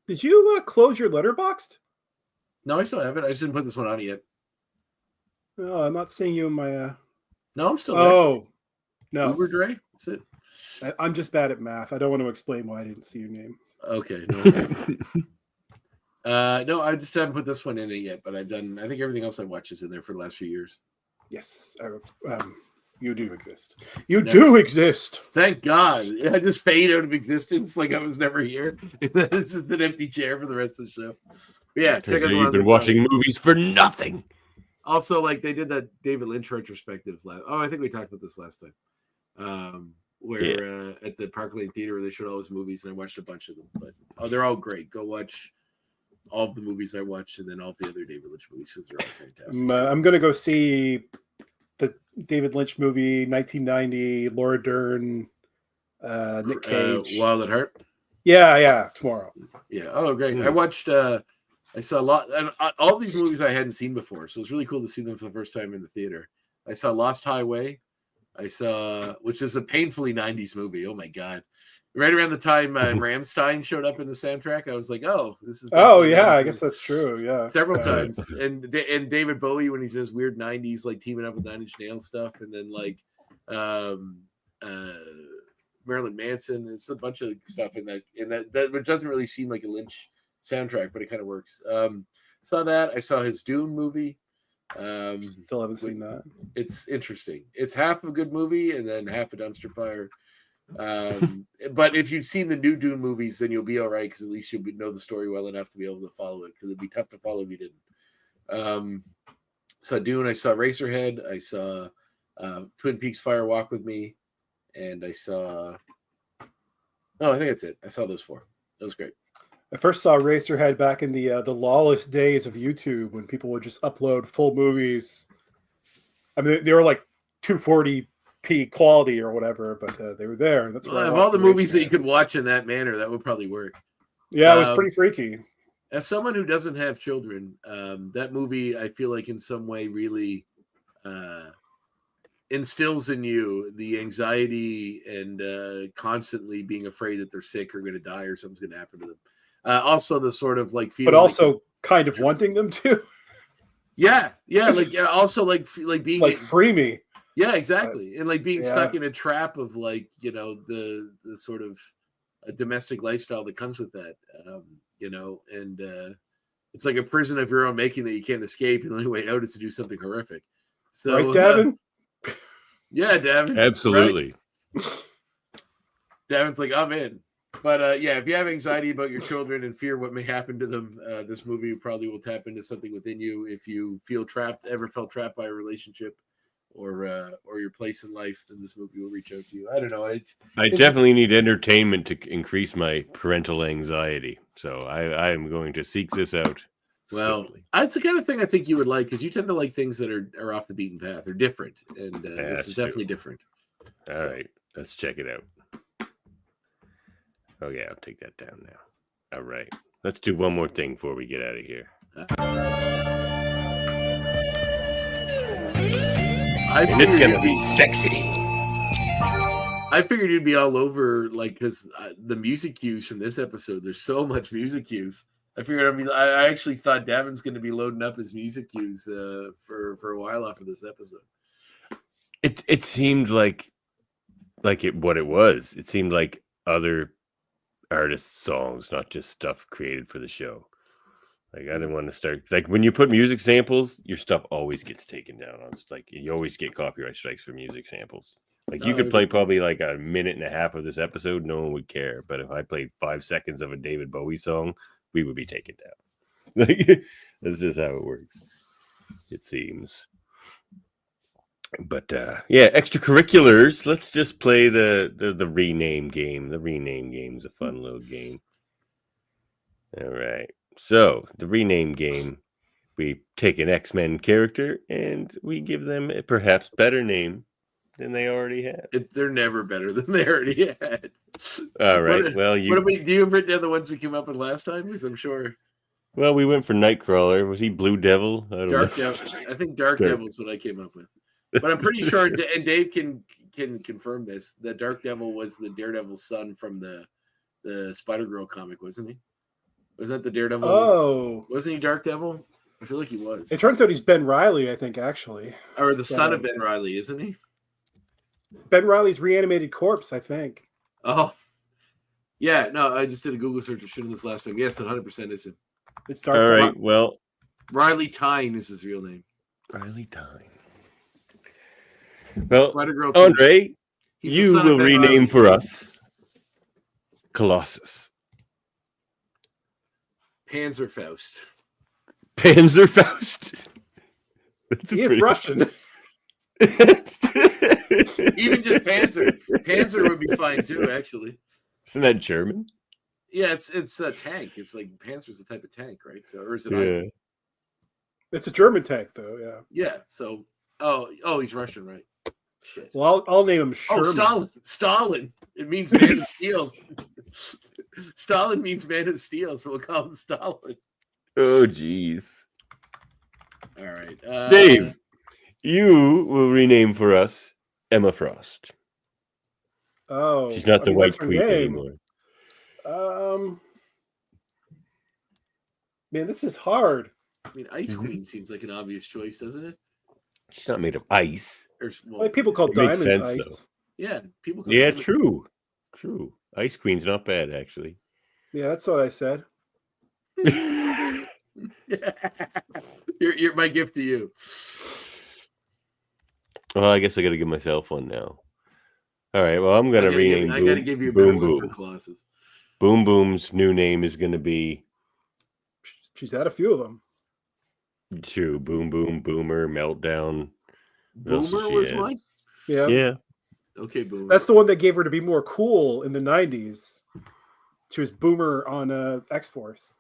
Did you close your Letterboxd? No, I still have it. I just didn't put this one on yet. No, I'm not seeing you in my. No, I'm still there. Oh, no. Uber Dre? That's it. I'm just bad at math. I don't want to explain why I didn't see your name. Okay. No, I just haven't put this one in it yet, but I think everything else I watch is in there for the last few years. Yes. You do exist. You do exist. Thank God. I just fade out of existence like I was never here. It's just an empty chair for the rest of the show. But yeah, check out you've been watching movies for nothing. Also, they did that David Lynch retrospective. I think we talked about this last time. Where at the Park Lane Theater, where they showed all his movies, and I watched a bunch of them. But they're all great. Go watch all of the movies I watched, and then all of the other David Lynch movies because they're all fantastic. I'm gonna go see the David Lynch movie, 1990, Laura Dern, Nick Cage, Wild at Heart. Yeah, tomorrow. Yeah. Oh, great. I watched. I saw a lot, and all these movies I hadn't seen before, so it was really cool to see them for the first time in the theater. I saw Lost Highway. Which is a painfully 90s movie. Oh my God. Right around the time Rammstein showed up in the soundtrack, I was like, oh, this is. Oh, yeah, I guess that's true. Yeah. Several times. And David Bowie, when he's in his weird 90s, teaming up with Nine Inch Nails stuff. And then, Marilyn Manson. It's a bunch of stuff in that which doesn't really seem like a Lynch soundtrack, but it kind of works. Saw that. I saw his Dune movie. Still haven't seen that. It's interesting. It's half a good movie and then half a dumpster fire. But if you've seen the new Dune movies, then you'll be all right because at least you'll know the story well enough to be able to follow it, because it'd be tough to follow if you didn't. Saw Dune. I saw Eraserhead. I saw Twin Peaks: Fire Walk with Me, and I saw. Oh, I think that's it. I saw those four. That was great. I first saw Eraserhead back in the lawless days of YouTube, when people would just upload full movies. I mean, they were 240p quality or whatever, but they were there. That's why of all the movies that you could watch in that manner, that would probably work. Yeah, it was pretty freaky. As someone who doesn't have children, that movie, I feel like in some way really instills in you the anxiety and constantly being afraid that they're sick or going to die or something's going to happen to them. Also, the sort of feeling, but also kind of wanting them to. Yeah, like also like being Like free me. Yeah, exactly, and like being Yeah. stuck in a trap of like the sort of a domestic lifestyle that comes with that, and it's like a prison of your own making that you can't escape, and the only way out is to do something horrific. So, Right, Davin? Yeah, Davin. Absolutely. Right? Davin's like, I'm in. But yeah, if you have anxiety about your children and fear what may happen to them, this movie probably will tap into something within you. If you ever felt trapped by a relationship or your place in life, then this movie will reach out to you. I don't know. I definitely need entertainment to increase my parental anxiety. So I am going to seek this out. Well, swiftly. that's the kind of thing I think you would like, because you tend to like things that are off the beaten path or different, and this is definitely different. All right, let's check it out. Oh yeah, I'll take that down now. All right, let's do one more thing before we get out of here. And it's gonna be sexy. I figured you'd be all over, like, because the music cues from this episode. There's so much music cues. I figured. I actually thought Davin's going to be loading up his music cues for a while after this episode. It seemed like what it was. It seemed like other artists' songs, not just stuff created for the show. Like I didn't want to start like when you put music samples, your stuff always gets taken down. It's like you always get copyright strikes for music samples. Like you could play probably like a minute and a half of this episode, no one would care. But if I played 5 seconds of a David Bowie song, we would be taken down. Like that's just how it works. It seems. But yeah, extracurriculars. Let's just play the rename game. The rename game's a fun little game. All right. So the rename game, we take an X-Men character and we give them a perhaps better name than they already had. They're never better than they already had. All right. Do you have written down the ones we came up with last time? Because I'm sure. Well, we went for Nightcrawler. Was he Blue Devil? I don't know. Devil. I think Dark Devil is what I came up with. But I'm pretty sure, and Dave can confirm this, that Dark Devil was the Daredevil's son from the Spider-Girl comic, wasn't he? Was that the Daredevil? Oh. Wasn't he Dark Devil? I feel like he was. It turns out he's Ben Reilly, I think, actually. Or the son of Ben Reilly, isn't he? Ben Reilly's reanimated corpse, I think. Oh. Yeah, no, I just did a Google search. I should have this last time. Yes, 100% is him. It's Dark All right, well. Riley Tyne is his real name. Riley Tyne. Well, Andre, you will rename for us Colossus. Panzerfaust. Panzerfaust? He is Russian. Even just Panzer. Panzer would be fine too, actually. Isn't that German? Yeah, it's a tank. It's like Panzer's a type of tank, right? So, or is it? Yeah. It's a German tank, though. Yeah. Yeah. So, oh, he's Russian, right? Shit. Well, I'll name him Sherman. Oh, Stalin. It means man of steel. Stalin means man of steel, so we'll call him Stalin. Oh, jeez. All right, Dave, you will rename for us Emma Frost. Oh, she's not the White Queen anymore. Man, this is hard. I mean, Ice Queen seems like an obvious choice, doesn't it? She's not made of ice. Like people call diamonds ice. Though. Yeah, people. Yeah, true. Ice Queen's not bad, actually. Yeah, that's what I said. You're my gift to you. Well, I guess I got to give myself one now. All right. Well, I'm gonna rename. I got to give you a Boom better one Boom. for Colossus. Boom Boom's new name is gonna be. She's had a few of them. True. Boom Boom, Boomer, Meltdown. Boomer was one? Yeah. Yeah. Okay, Boomer. That's the one that gave her to be more cool in the 90s. She was Boomer on X-Force.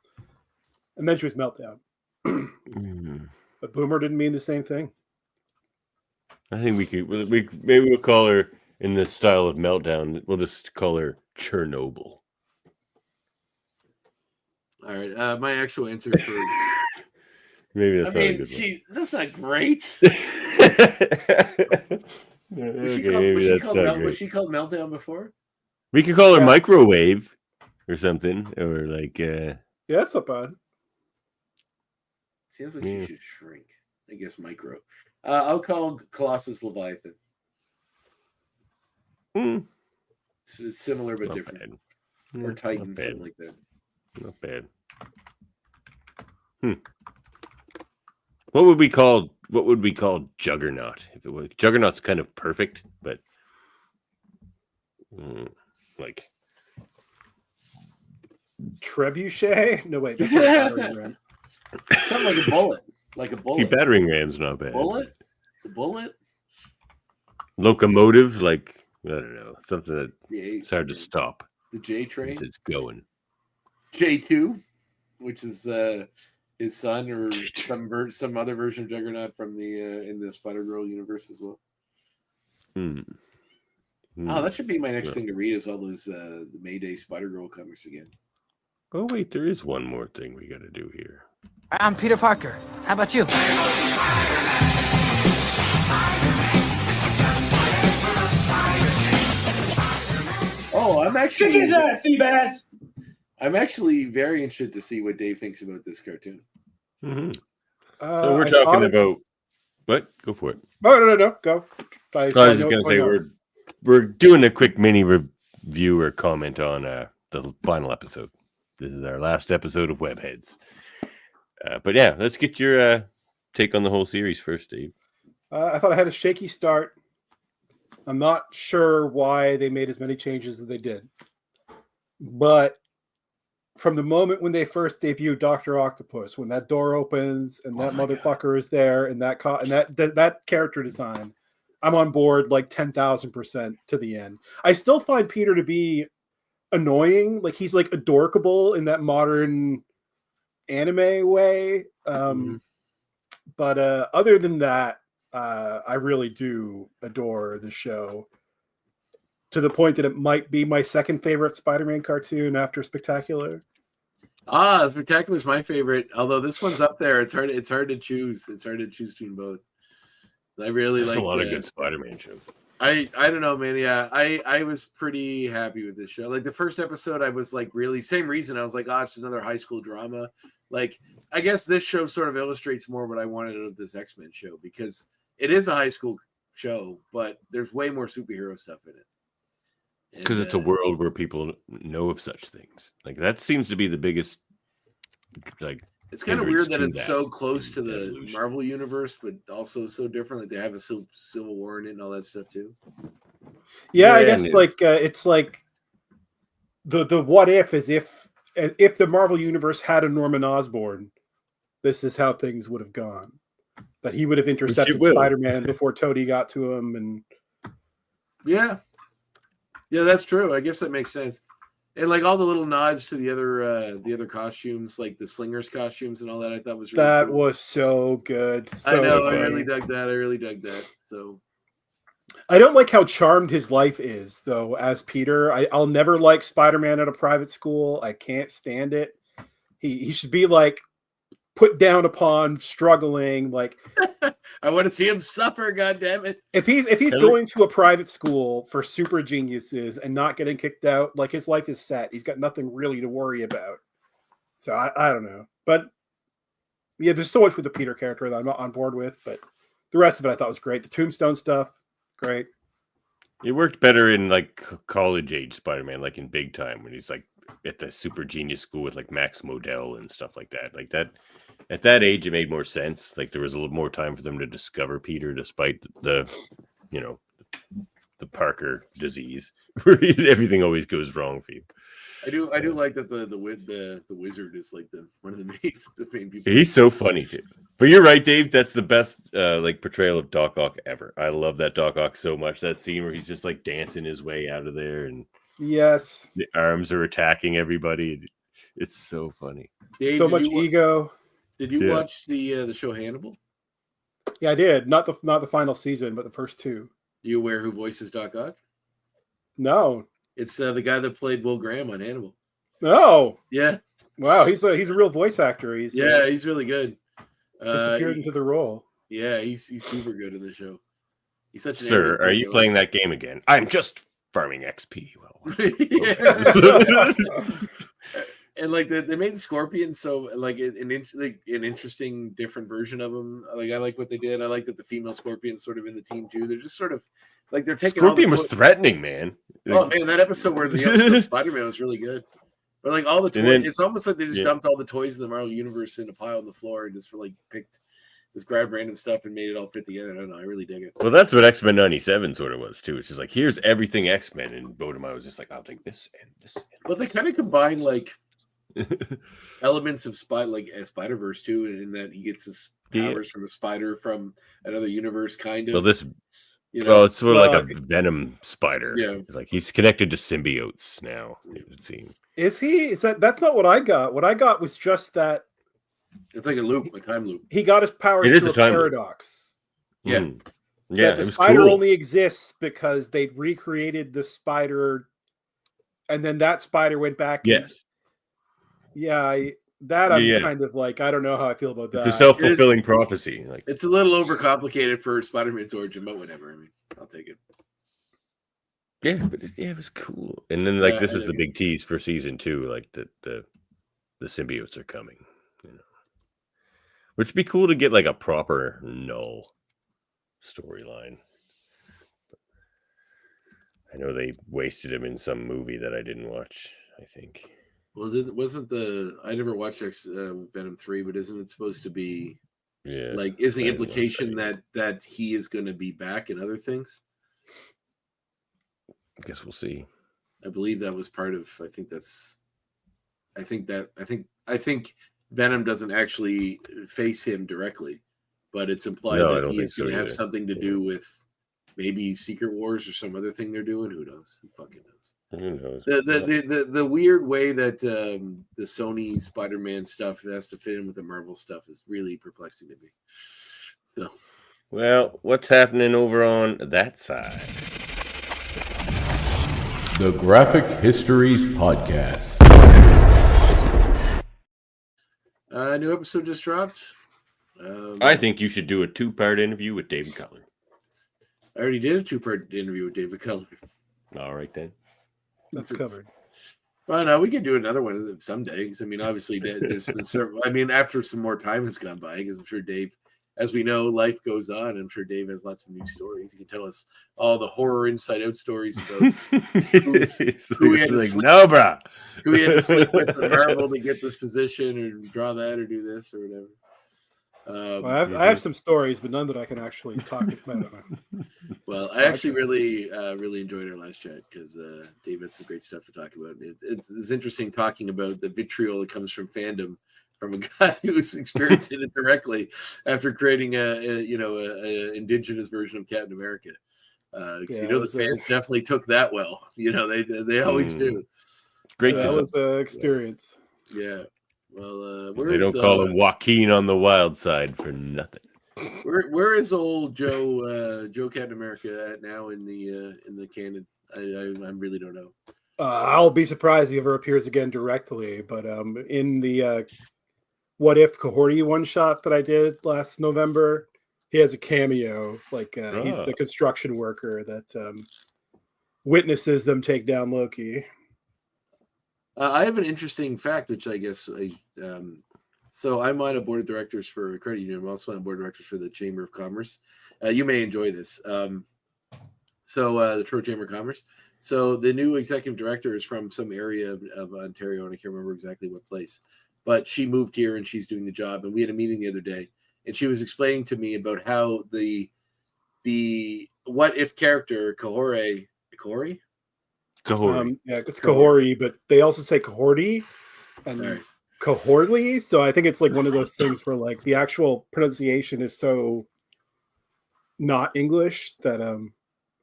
And then she was Meltdown. But Boomer didn't mean the same thing. I think maybe we'll call her in the style of Meltdown. We'll just call her Chernobyl. All right. My actual answer for maybe that's not a good one. That's not great. Was she called Meltdown before? We could call her Microwave or something, or like. Yeah, that's not bad. Seems like she should shrink. I guess micro. I'll call Colossus Leviathan. It's similar but Not different. bad. Or Not Titan, bad. something like that. Not bad. What would we call Juggernaut? If it was Juggernaut's kind of perfect, but like Trebuchet? No, wait, that's not a battering ram. Something like a bullet. Like a bullet. battering ram's not bad. Bullet? The bullet? Locomotive, like I don't know, something that it's hard to stop. The J train? It's going. J2, which is his son or some other version of Juggernaut from the in the Spider-Girl universe as well. Oh, that should be my next thing to read is all those the Mayday Spider-Girl comics again. Oh wait, there is one more thing we got to do here. I'm Peter Parker. How about you? Oh, I'm actually Kick his ass, Seabass! I'm actually very interested to see what Dave thinks about this cartoon. So we're talking about what? Go for it. No. Go. I was just going to say we're doing a quick mini review or comment on the final episode. This is our last episode of Webheads. But yeah, let's get your take on the whole series first, Dave. I thought I had a shaky start. I'm not sure why they made as many changes as they did. But from the moment when they first debuted Dr. Octopus, when that door opens and that motherfucker is there and that character design, I'm on board like 10,000% to the end. I still find Peter to be annoying. Like he's like adorkable in that modern anime way. But other than that, I really do adore the show to the point that it might be my second favorite Spider-Man cartoon after Spectacular. Spectacular is my favorite. Although this one's up there, it's hard to choose. It's hard to choose between both. I really like a lot of good Spider-Man shows. I don't know, man. Yeah, I was pretty happy with this show. Like the first episode, I was like really same reason. I was like, it's another high school drama. Like I guess this show sort of illustrates more what I wanted out of this X-Men show because it is a high school show, but there's way more superhero stuff in it. Because it's a world where people know of such things. Like that seems to be the biggest. Like it's kind of weird that it's so close to the Marvel universe, but also so different. Like they have a Civil War in it and all that stuff too. Yeah, I guess like it's like the what if is if the Marvel universe had a Norman Osborn, this is how things would have gone. That he would have intercepted Spider-Man before Toady got to him, and yeah, that's true. I guess that makes sense. And like all the little nods to the other costumes, like the Slingers costumes and all that, I thought was really cool. Was so good. I know, I really dug that. So I don't like how charmed his life is, though. As Peter, I'll never like Spider-Man at a private school. I can't stand it. He should be like put down upon, struggling. Like I want to see him suffer. God damn it! If he's going to a private school for super geniuses and not getting kicked out, like his life is set. He's got nothing really to worry about. So I don't know, but yeah, there's so much with the Peter character that I'm not on board with. But the rest of it I thought was great. The Tombstone stuff, great. It worked better in like college age Spider-Man, like in Big Time when he's like at the super genius school with like Max Modell and stuff like that. Like that. At that age, it made more sense. Like there was a little more time for them to discover Peter, despite the Parker disease, where everything always goes wrong for you. I do like that the wizard is like one of the main people. He's so funny too. But you're right, Dave. That's the best like portrayal of Doc Ock ever. I love that Doc Ock so much. That scene where he's just like dancing his way out of there, and yes, the arms are attacking everybody. It's so funny. Dave, so much ego. Did you watch the show Hannibal? Yeah, I did. Not the final season, but the first two. You aware who voices Doc Ock? No. It's the guy that played Will Graham on Hannibal. Oh. Yeah. Wow, he's a real voice actor. He's really good. Disappeared into the role. Yeah, he's super good in the show. He's such an Sir, are you playing that game again? I'm just farming XP. Well, And like they made the Scorpion so like an interesting different version of him. Like I like what they did. I like that the female Scorpion's sort of in the team too. They're just sort of like they're taking Scorpion was threatening, man. Oh man, that episode where the episode of Spider-Man was really good. But like all the toys, it's almost like they just dumped all the toys of the Marvel Universe in a pile on the floor and just just grabbed random stuff and made it all fit together. I don't know. I really dig it. Well, that's what X-Men 97 sort of was too. It's just like, here's everything X-Men, and Bodemar was just like, I'll take this and this. But they kind of combine like elements of Spider-Verse too, in that he gets his powers from a spider from another universe, kind of. Well, it's sort of like a Venom spider. Yeah, it's like he's connected to symbiotes now. It would seem. Is he? That's not what I got. What I got was just that. It's like a time loop. He got his powers through a paradox. Yeah. Yeah. The spider only exists because they recreated the spider, and then that spider went back. Yes. I'm kind of like, I don't know how I feel about that. It's a self-fulfilling prophecy. Like it's a little overcomplicated for Spider-Man's origin, but whatever. I mean, I'll take it. Yeah, but it was cool. And then this is the big tease for season 2, like the symbiotes are coming. Which would be cool to get like a proper Null storyline. I know they wasted him in some movie that I didn't watch, I think. Well, I never watched Venom 3, but isn't it supposed to be like is the implication that he is going to be back in other things? I guess we'll see. I believe that was part of I think Venom doesn't actually face him directly, but it's implied that he is going to have something to do with maybe Secret Wars or some other thing they're doing. Who knows? Who fucking knows? Who knows? The weird way that the Sony Spider-Man stuff has to fit in with the Marvel stuff is really perplexing to me. So, well, what's happening over on that side? The Graphic Histories Podcast. New episode just dropped. I think you should do a 2-part interview with David Cutler. I already did a 2-part interview with David Cutler. All right, then. That's covered. Well, no, we can do another one someday. Because I mean, obviously, there's been several. I mean, after some more time has gone by, because I'm sure Dave, as we know, life goes on. I'm sure Dave has lots of new stories. He can tell us all the horror inside out stories about who he had to sleep with the Marvel to get this position, or draw that, or do this, or whatever. I have some stories, but none that I can actually talk about. Well, I actually really enjoyed our last chat because Dave had some great stuff to talk about. It's interesting talking about the vitriol that comes from fandom from a guy who's experiencing it directly after creating a indigenous version of Captain America. The fans definitely took that well. They always do. Great. That was an experience. Yeah. Well, they don't call him Joaquin on the wild side for nothing. Where is old Joe Captain America at now in the canon? I really don't know. I'll be surprised if he ever appears again directly, but in the What If Kahorti one shot that I did last November, he has a cameo. He's the construction worker that witnesses them take down Loki. I have an interesting fact, which I guess so I'm on a board of directors for a credit union. I'm also on a board of directors for the Chamber of Commerce. You may enjoy this. The Toronto Chamber of Commerce. So the new executive director is from some area of Ontario, and I can't remember exactly what place. But she moved here, and she's doing the job. And we had a meeting the other day, and she was explaining to me about how the What If character Kahori. It's Kahori, but they also say Kahorti and Kahortli. So I think it's like one of those things where like the actual pronunciation is so not English that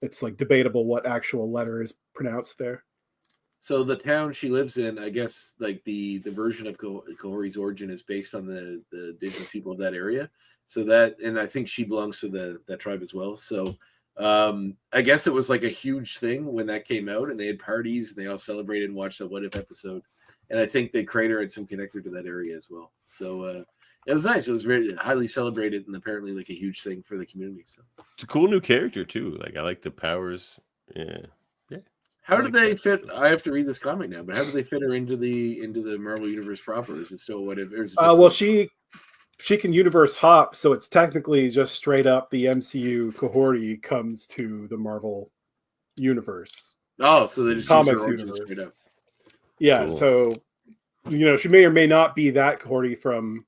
it's like debatable what actual letter is pronounced there. So the town she lives in, I guess, like the version of Kahori's origin is based on the indigenous people of that area. So that, and I think she belongs to that tribe as well. So I guess it was like a huge thing when that came out, and they had parties and they all celebrated and watched the What If episode. And I think the creator had some connector to that area as well. So it was nice. It was very highly celebrated and apparently like a huge thing for the community. So it's a cool new character too. Like I like the powers. Yeah. How do they fit? I have to read this comic now, but how do they fit her into the Marvel universe proper? Is it still whatever? Or is it just Well, she can universe hop, so it's technically just straight up the MCU cohorty comes to the Marvel universe. Oh, so they just comics use her universe. straight up. Yeah, Cool. so she may or may not be that cohorty from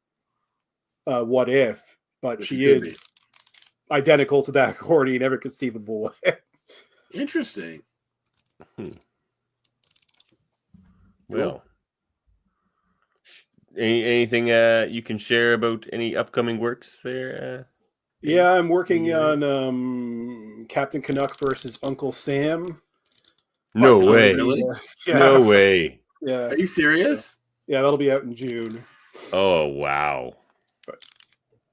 What If, but she is identical to that cohorty in every conceivable way. Interesting. Well, anything you can share about any upcoming works there? Yeah, I'm working on Captain Canuck versus Uncle Sam. No way. Really? Yeah. No way. Yeah. Are you serious? Yeah, that'll be out in June. Oh, wow.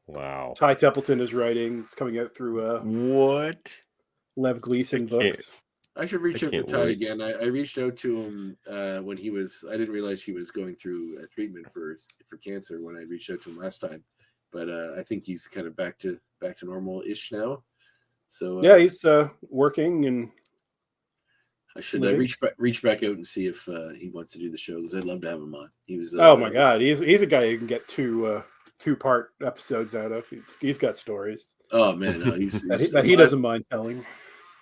Wow. Ty Templeton is writing. It's coming out through what? Lev Gleason books. I should reach out to can't Ty wait. again. I reached out to him when he was. I didn't realize he was going through treatment for cancer when I reached out to him last time. But I think he's kind of back to normal-ish now. So Yeah, he's working, and I should reach back out and see if he wants to do the show, because I'd love to have him on. He was. Oh my God, he's a guy you can get two-part episodes out of. He's got stories. Oh man, no, he's that he doesn't mind telling.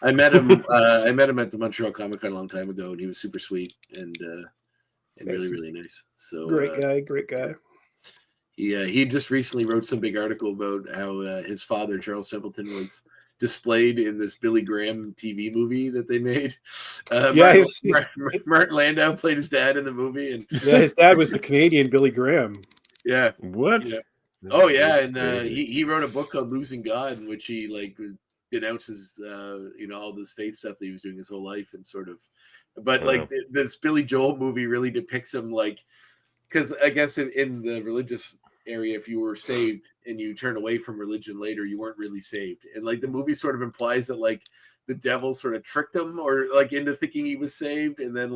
I met him. I met him at the Montreal Comic Con a long time ago, and he was super sweet and really, really nice. So great guy. He just recently wrote some big article about how his father, Charles Templeton, was displayed in this Billy Graham TV movie that they made. Martin Landau played his dad in the movie, and his dad was the Canadian Billy Graham. Yeah. What? Yeah. Oh yeah, and he wrote a book called Losing God, in which he denounces all this faith stuff that he was doing his whole life, and sort of, but this Billy Joel movie really depicts him because I guess in the religious area, if you were saved and you turned away from religion later, you weren't really saved, and the movie sort of implies that the devil sort of tricked him or into thinking he was saved, and then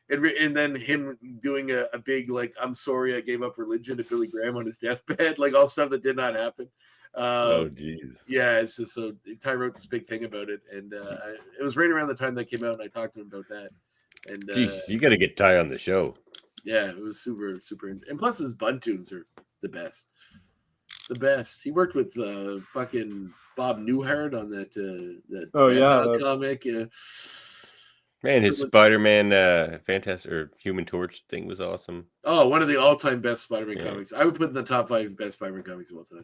and then him doing a big I'm sorry I gave up religion to Billy Graham on his deathbed, all stuff that did not happen. Oh geez. Yeah, it's just so Ty wrote this big thing about it, and it was right around the time that came out, and I talked to him about that. And Jeez, you got to get Ty on the show. Yeah, it was super, and plus his Buntoons are the best. The best. He worked with fucking Bob Newhart on that comic. Yeah. Man, his Spider-Man Fantastic or Human Torch thing was awesome. Oh, one of the all-time best Spider-Man comics. I would put in the top 5 best Spider-Man comics of all time.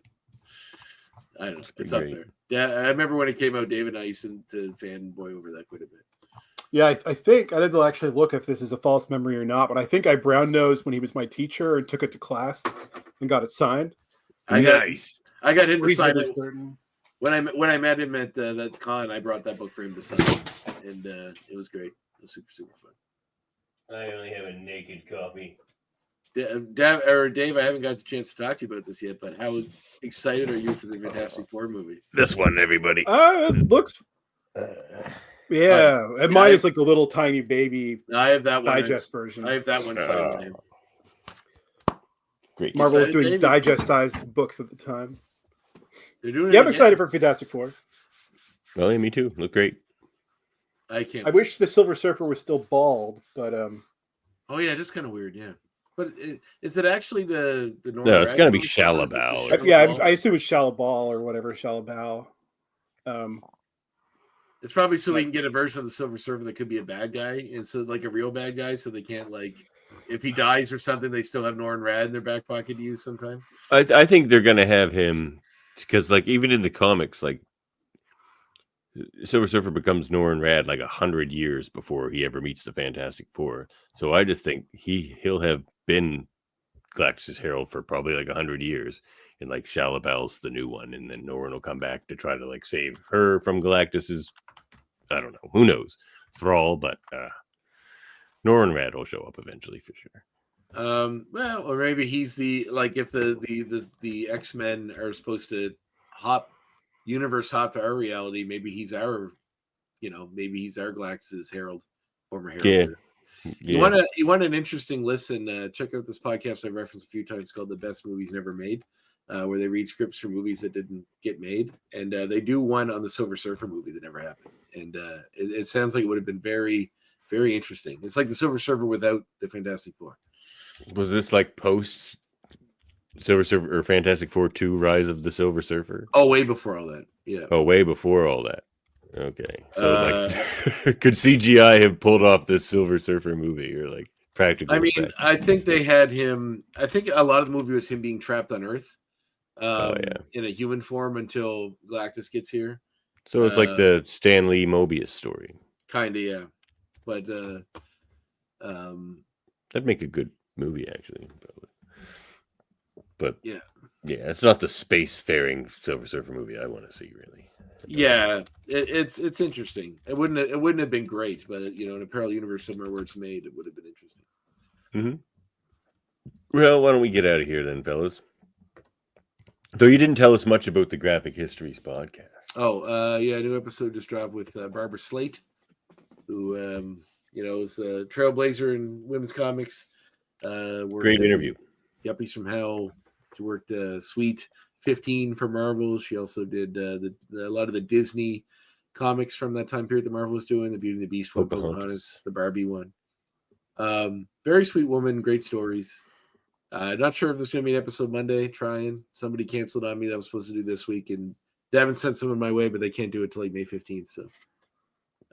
I don't know. It's up there. Yeah, I remember when it came out, David and I used to fanboy over that quite a bit. Yeah, I think I didn't actually look if this is a false memory or not, but I think I brown nosed when he was my teacher and took it to class and got it signed. I got him to sign it. When I met him at that con, I brought that book for him to sign, and it was great. It was super, super fun. I only have a naked copy. Dave, I haven't got the chance to talk to you about this yet, but how excited are you for the Fantastic Four movie? This one, everybody. It looks. Yeah, and mine is the little tiny baby. I have that digest version. I have that one signed. Great. Marvel was doing digest-sized books at the time. They're doing. Yeah, I'm excited for Fantastic Four. Oh, yeah, me too. Look great. I can't. I wish the Silver Surfer was still bald, but Oh yeah, just kind of weird. Yeah, but is it actually the normal? No, it's gonna be Shalabal. Yeah, I assume it's Shalabal or whatever Shalabal. It's probably so we can get a version of the Silver Surfer that could be a bad guy, and so a real bad guy, so they can't if he dies or something, they still have Norrin Rad in their back pocket to use sometime. I think they're gonna have him because even in the comics, Silver Surfer becomes Norrin Rad 100 years before he ever meets the Fantastic Four. So I just think he'll have been Galactus' Herald for probably 100 years, and Shalabal's the new one, and then Norrin will come back to try to save her from Galactus's. I don't know. Who knows? Thrall, but Norrin Rad will show up eventually for sure. Well, or maybe he's if the X-Men are supposed to universe hop to our reality, maybe he's our Galactus' Herald, former Herald. Yeah. You want an interesting listen? Check out this podcast I've referenced a few times called "The Best Movies Never Made," where they read scripts for movies that didn't get made, and they do one on the Silver Surfer movie that never happened. And it sounds like it would have been very, Very interesting. It's like the Silver Surfer without the Fantastic Four. Was this like post Silver Surfer or Fantastic Four 2 Rise of the Silver Surfer? Oh, way before all that. Yeah. Oh, way before all that. Okay. So could CGI have pulled off this Silver Surfer movie or like practical effects? I think they had him. I think a lot of the movie was him being trapped on Earth in a human form until Galactus gets here. So it's like the Stan Lee Mobius story. Kind of, yeah. But that'd make a good movie, actually. Probably. But yeah, it's not the spacefaring Silver Surfer movie I want to see, really. Yeah, it's interesting. It wouldn't have been great, but in a parallel universe somewhere where it's made, it would have been interesting. Mm-hmm. Well, why don't we get out of here then, fellas? Though you didn't tell us much about the Graphic Histories podcast. Oh, yeah, a new episode just dropped with Barbara Slate, who is a trailblazer in women's comics. Great interview. Yuppies from Hell. She worked Sweet 15 for Marvel. She also did a lot of the Disney comics from that time period that Marvel was doing. The Beauty and the Beast, Pocahontas, the Barbie one. Very sweet woman, great stories. Not sure if there's going to be an episode Monday. Trying. Somebody canceled on me that I was supposed to do this week, and they haven't sent someone my way, but they can't do it till like May 15th. So,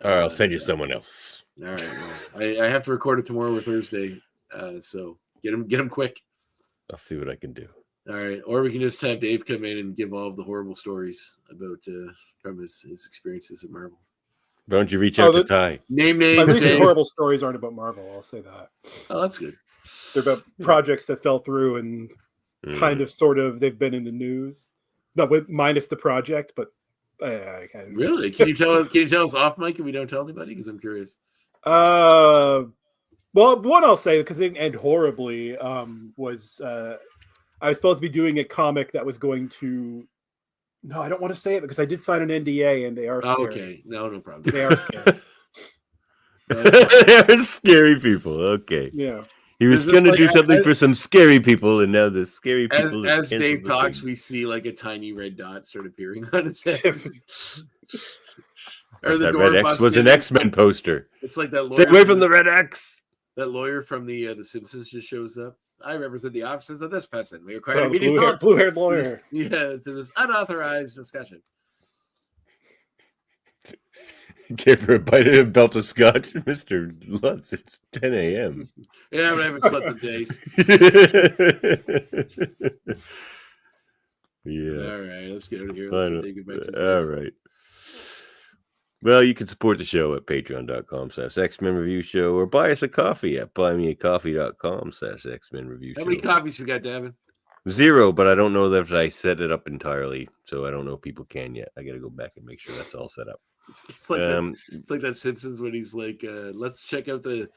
all right, I'll send you someone else. All right, well, I have to record it tomorrow or Thursday, so get them quick. I'll see what I can do. All right, or we can just have Dave come in and give all of the horrible stories about from his experiences at Marvel. Why don't you reach out to Ty? Name names. My recent horrible stories aren't about Marvel. I'll say that. Oh, that's good. They're about projects that fell through and kind of, sort of, they've been in the news. No, minus the project, but really, can you tell us off mic if we don't tell anybody? Because I'm curious. Well, one I'll say because it didn't end horribly was I was supposed to be doing a comic that was going to. No, I don't want to say it because I did sign an NDA and they are scary. Okay, no problem. They are scary. They are scary people. Okay. Yeah. He was going to do something for some scary people, and now the scary people. As Dave talks, we see like a tiny red dot start appearing on his head. Or the red X was an X-Men poster. It's like that lawyer. Stay away from the red X. That lawyer from the Simpsons just shows up. I represent the offices of this person. We require blue-haired lawyer. To this unauthorized discussion. Care for a bite of a belt of scotch, Mr. Lutz? It's 10 a.m. Yeah, but I haven't slept in days. Yeah. All right, let's get out of here. Let's say goodbye to all right. Well, you can support the show at patreon.com/X-Men Review Show or buy us a coffee at buymeacoffee.com/X-Men Review Show. How many copies we got, Davin? 0, but I don't know that I set it up entirely, so I don't know if people can yet. I got to go back and make sure that's all set up. It's like that Simpsons when he's like, let's check out the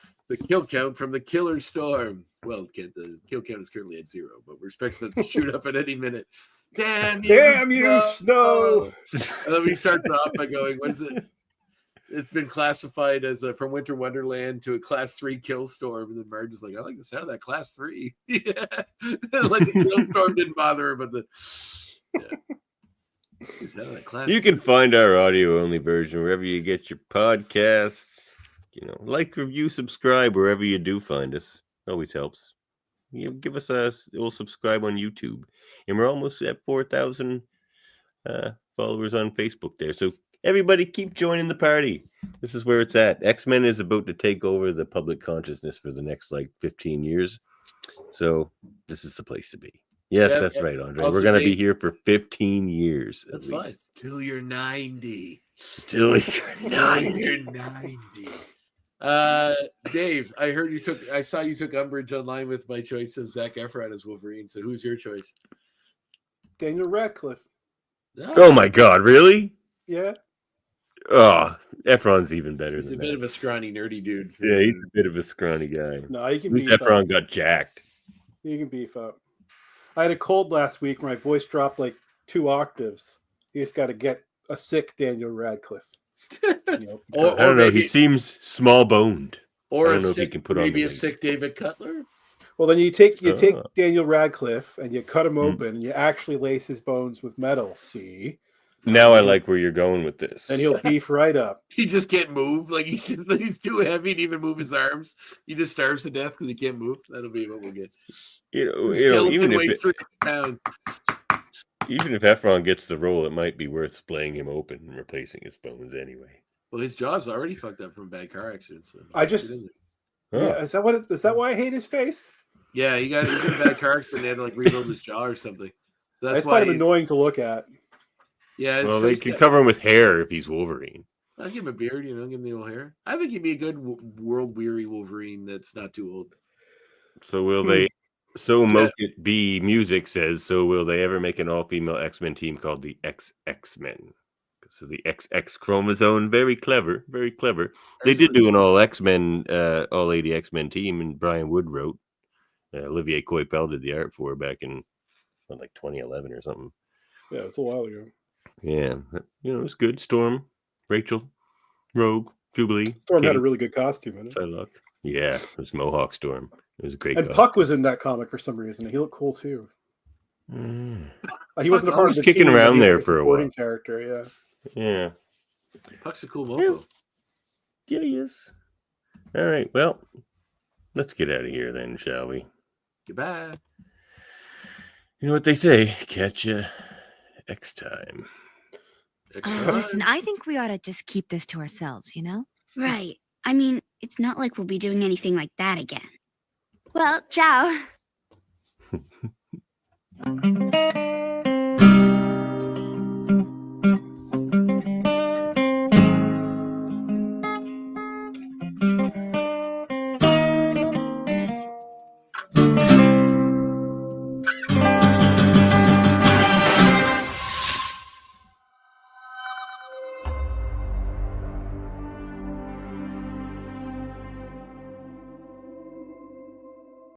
kill count from the Killer Storm. Well, the kill count is currently at 0, but we're expecting to shoot up at any minute. Damn you, Snow! And then he starts off by going, what is it? It's been classified as from Winter Wonderland to a Class 3 kill storm. And then Marge is like, I like the sound of that Class 3. Yeah. Like the kill storm didn't bother her, but you can find our audio-only version wherever you get your podcasts. Like, review, subscribe wherever you do find us. Always helps. Give us a little subscribe on YouTube. And we're almost at 4,000 followers on Facebook there. So everybody keep joining the party. This is where it's at. X-Men is about to take over the public consciousness for the next 15 years. So this is the place to be. Yes, that's right, Andre. We're going to be here for 15 years. That's fine. Till you're 90. Till you're 90. Dave, I saw you took umbrage online with my choice of Zac Efron as Wolverine. So who's your choice? Daniel Radcliffe. Oh my God, really? Yeah. Oh, Efron's even better He's than a bit of a scrawny, nerdy dude. Yeah, he's a bit of a scrawny guy. No, you can. At least Efron got jacked. You can beef up. I had a cold last week where my voice dropped 2 octaves. You just got to get a sick Daniel Radcliffe. I don't know. He seems small-boned. Or I don't know if he can put maybe a sick David Cutler. Well, then you take Daniel Radcliffe and you cut him open and you actually lace his bones with metal. See, Now I like where you're going with this. And he'll beef right up. He just can't move. Like he's too heavy to even move his arms. He just starves to death because he can't move. That'll be what we'll get. Even weighs 3 pounds. Even if Efron gets the role, it might be worth splaying him open and replacing his bones anyway. Well, his jaw's already fucked up from bad car accidents. So yeah, is that why I hate his face? Yeah, he's in a bad car accident. They had to like rebuild his jaw or something. So that's why kind of annoying to look at. Yeah, well, they could cover him with hair if he's Wolverine. I'll give him a beard, give him the old hair. I think he'd be a good world-weary Wolverine that's not too old. So will they? So Moke It Be Music says, so will they ever make an all-female X-Men team called the XX-Men? So the XX chromosome, very clever, very clever. They did do an all X-Men, all 80 X-Men team, and Brian Wood wrote. Olivier Coipel did the art for it back in like 2011 or something. Yeah, it's a while ago. Yeah, it was good. Storm, Rachel, Rogue, Jubilee. Storm had a really good costume in it. Psylocke. Yeah, it was Mohawk Storm. It was a great. And Puck was in that comic for some reason. He looked cool too. He wasn't a part of the kicking team, around but he there was for a while. Character, yeah. Puck's a cool mofo. Yeah, he is. All right, well, let's get out of here then, shall we? Goodbye. You know what they say? Catch you next time. Listen, I think we ought to just keep this to ourselves, you know? Right. I mean, it's not like we'll be doing anything like that again. Well, ciao.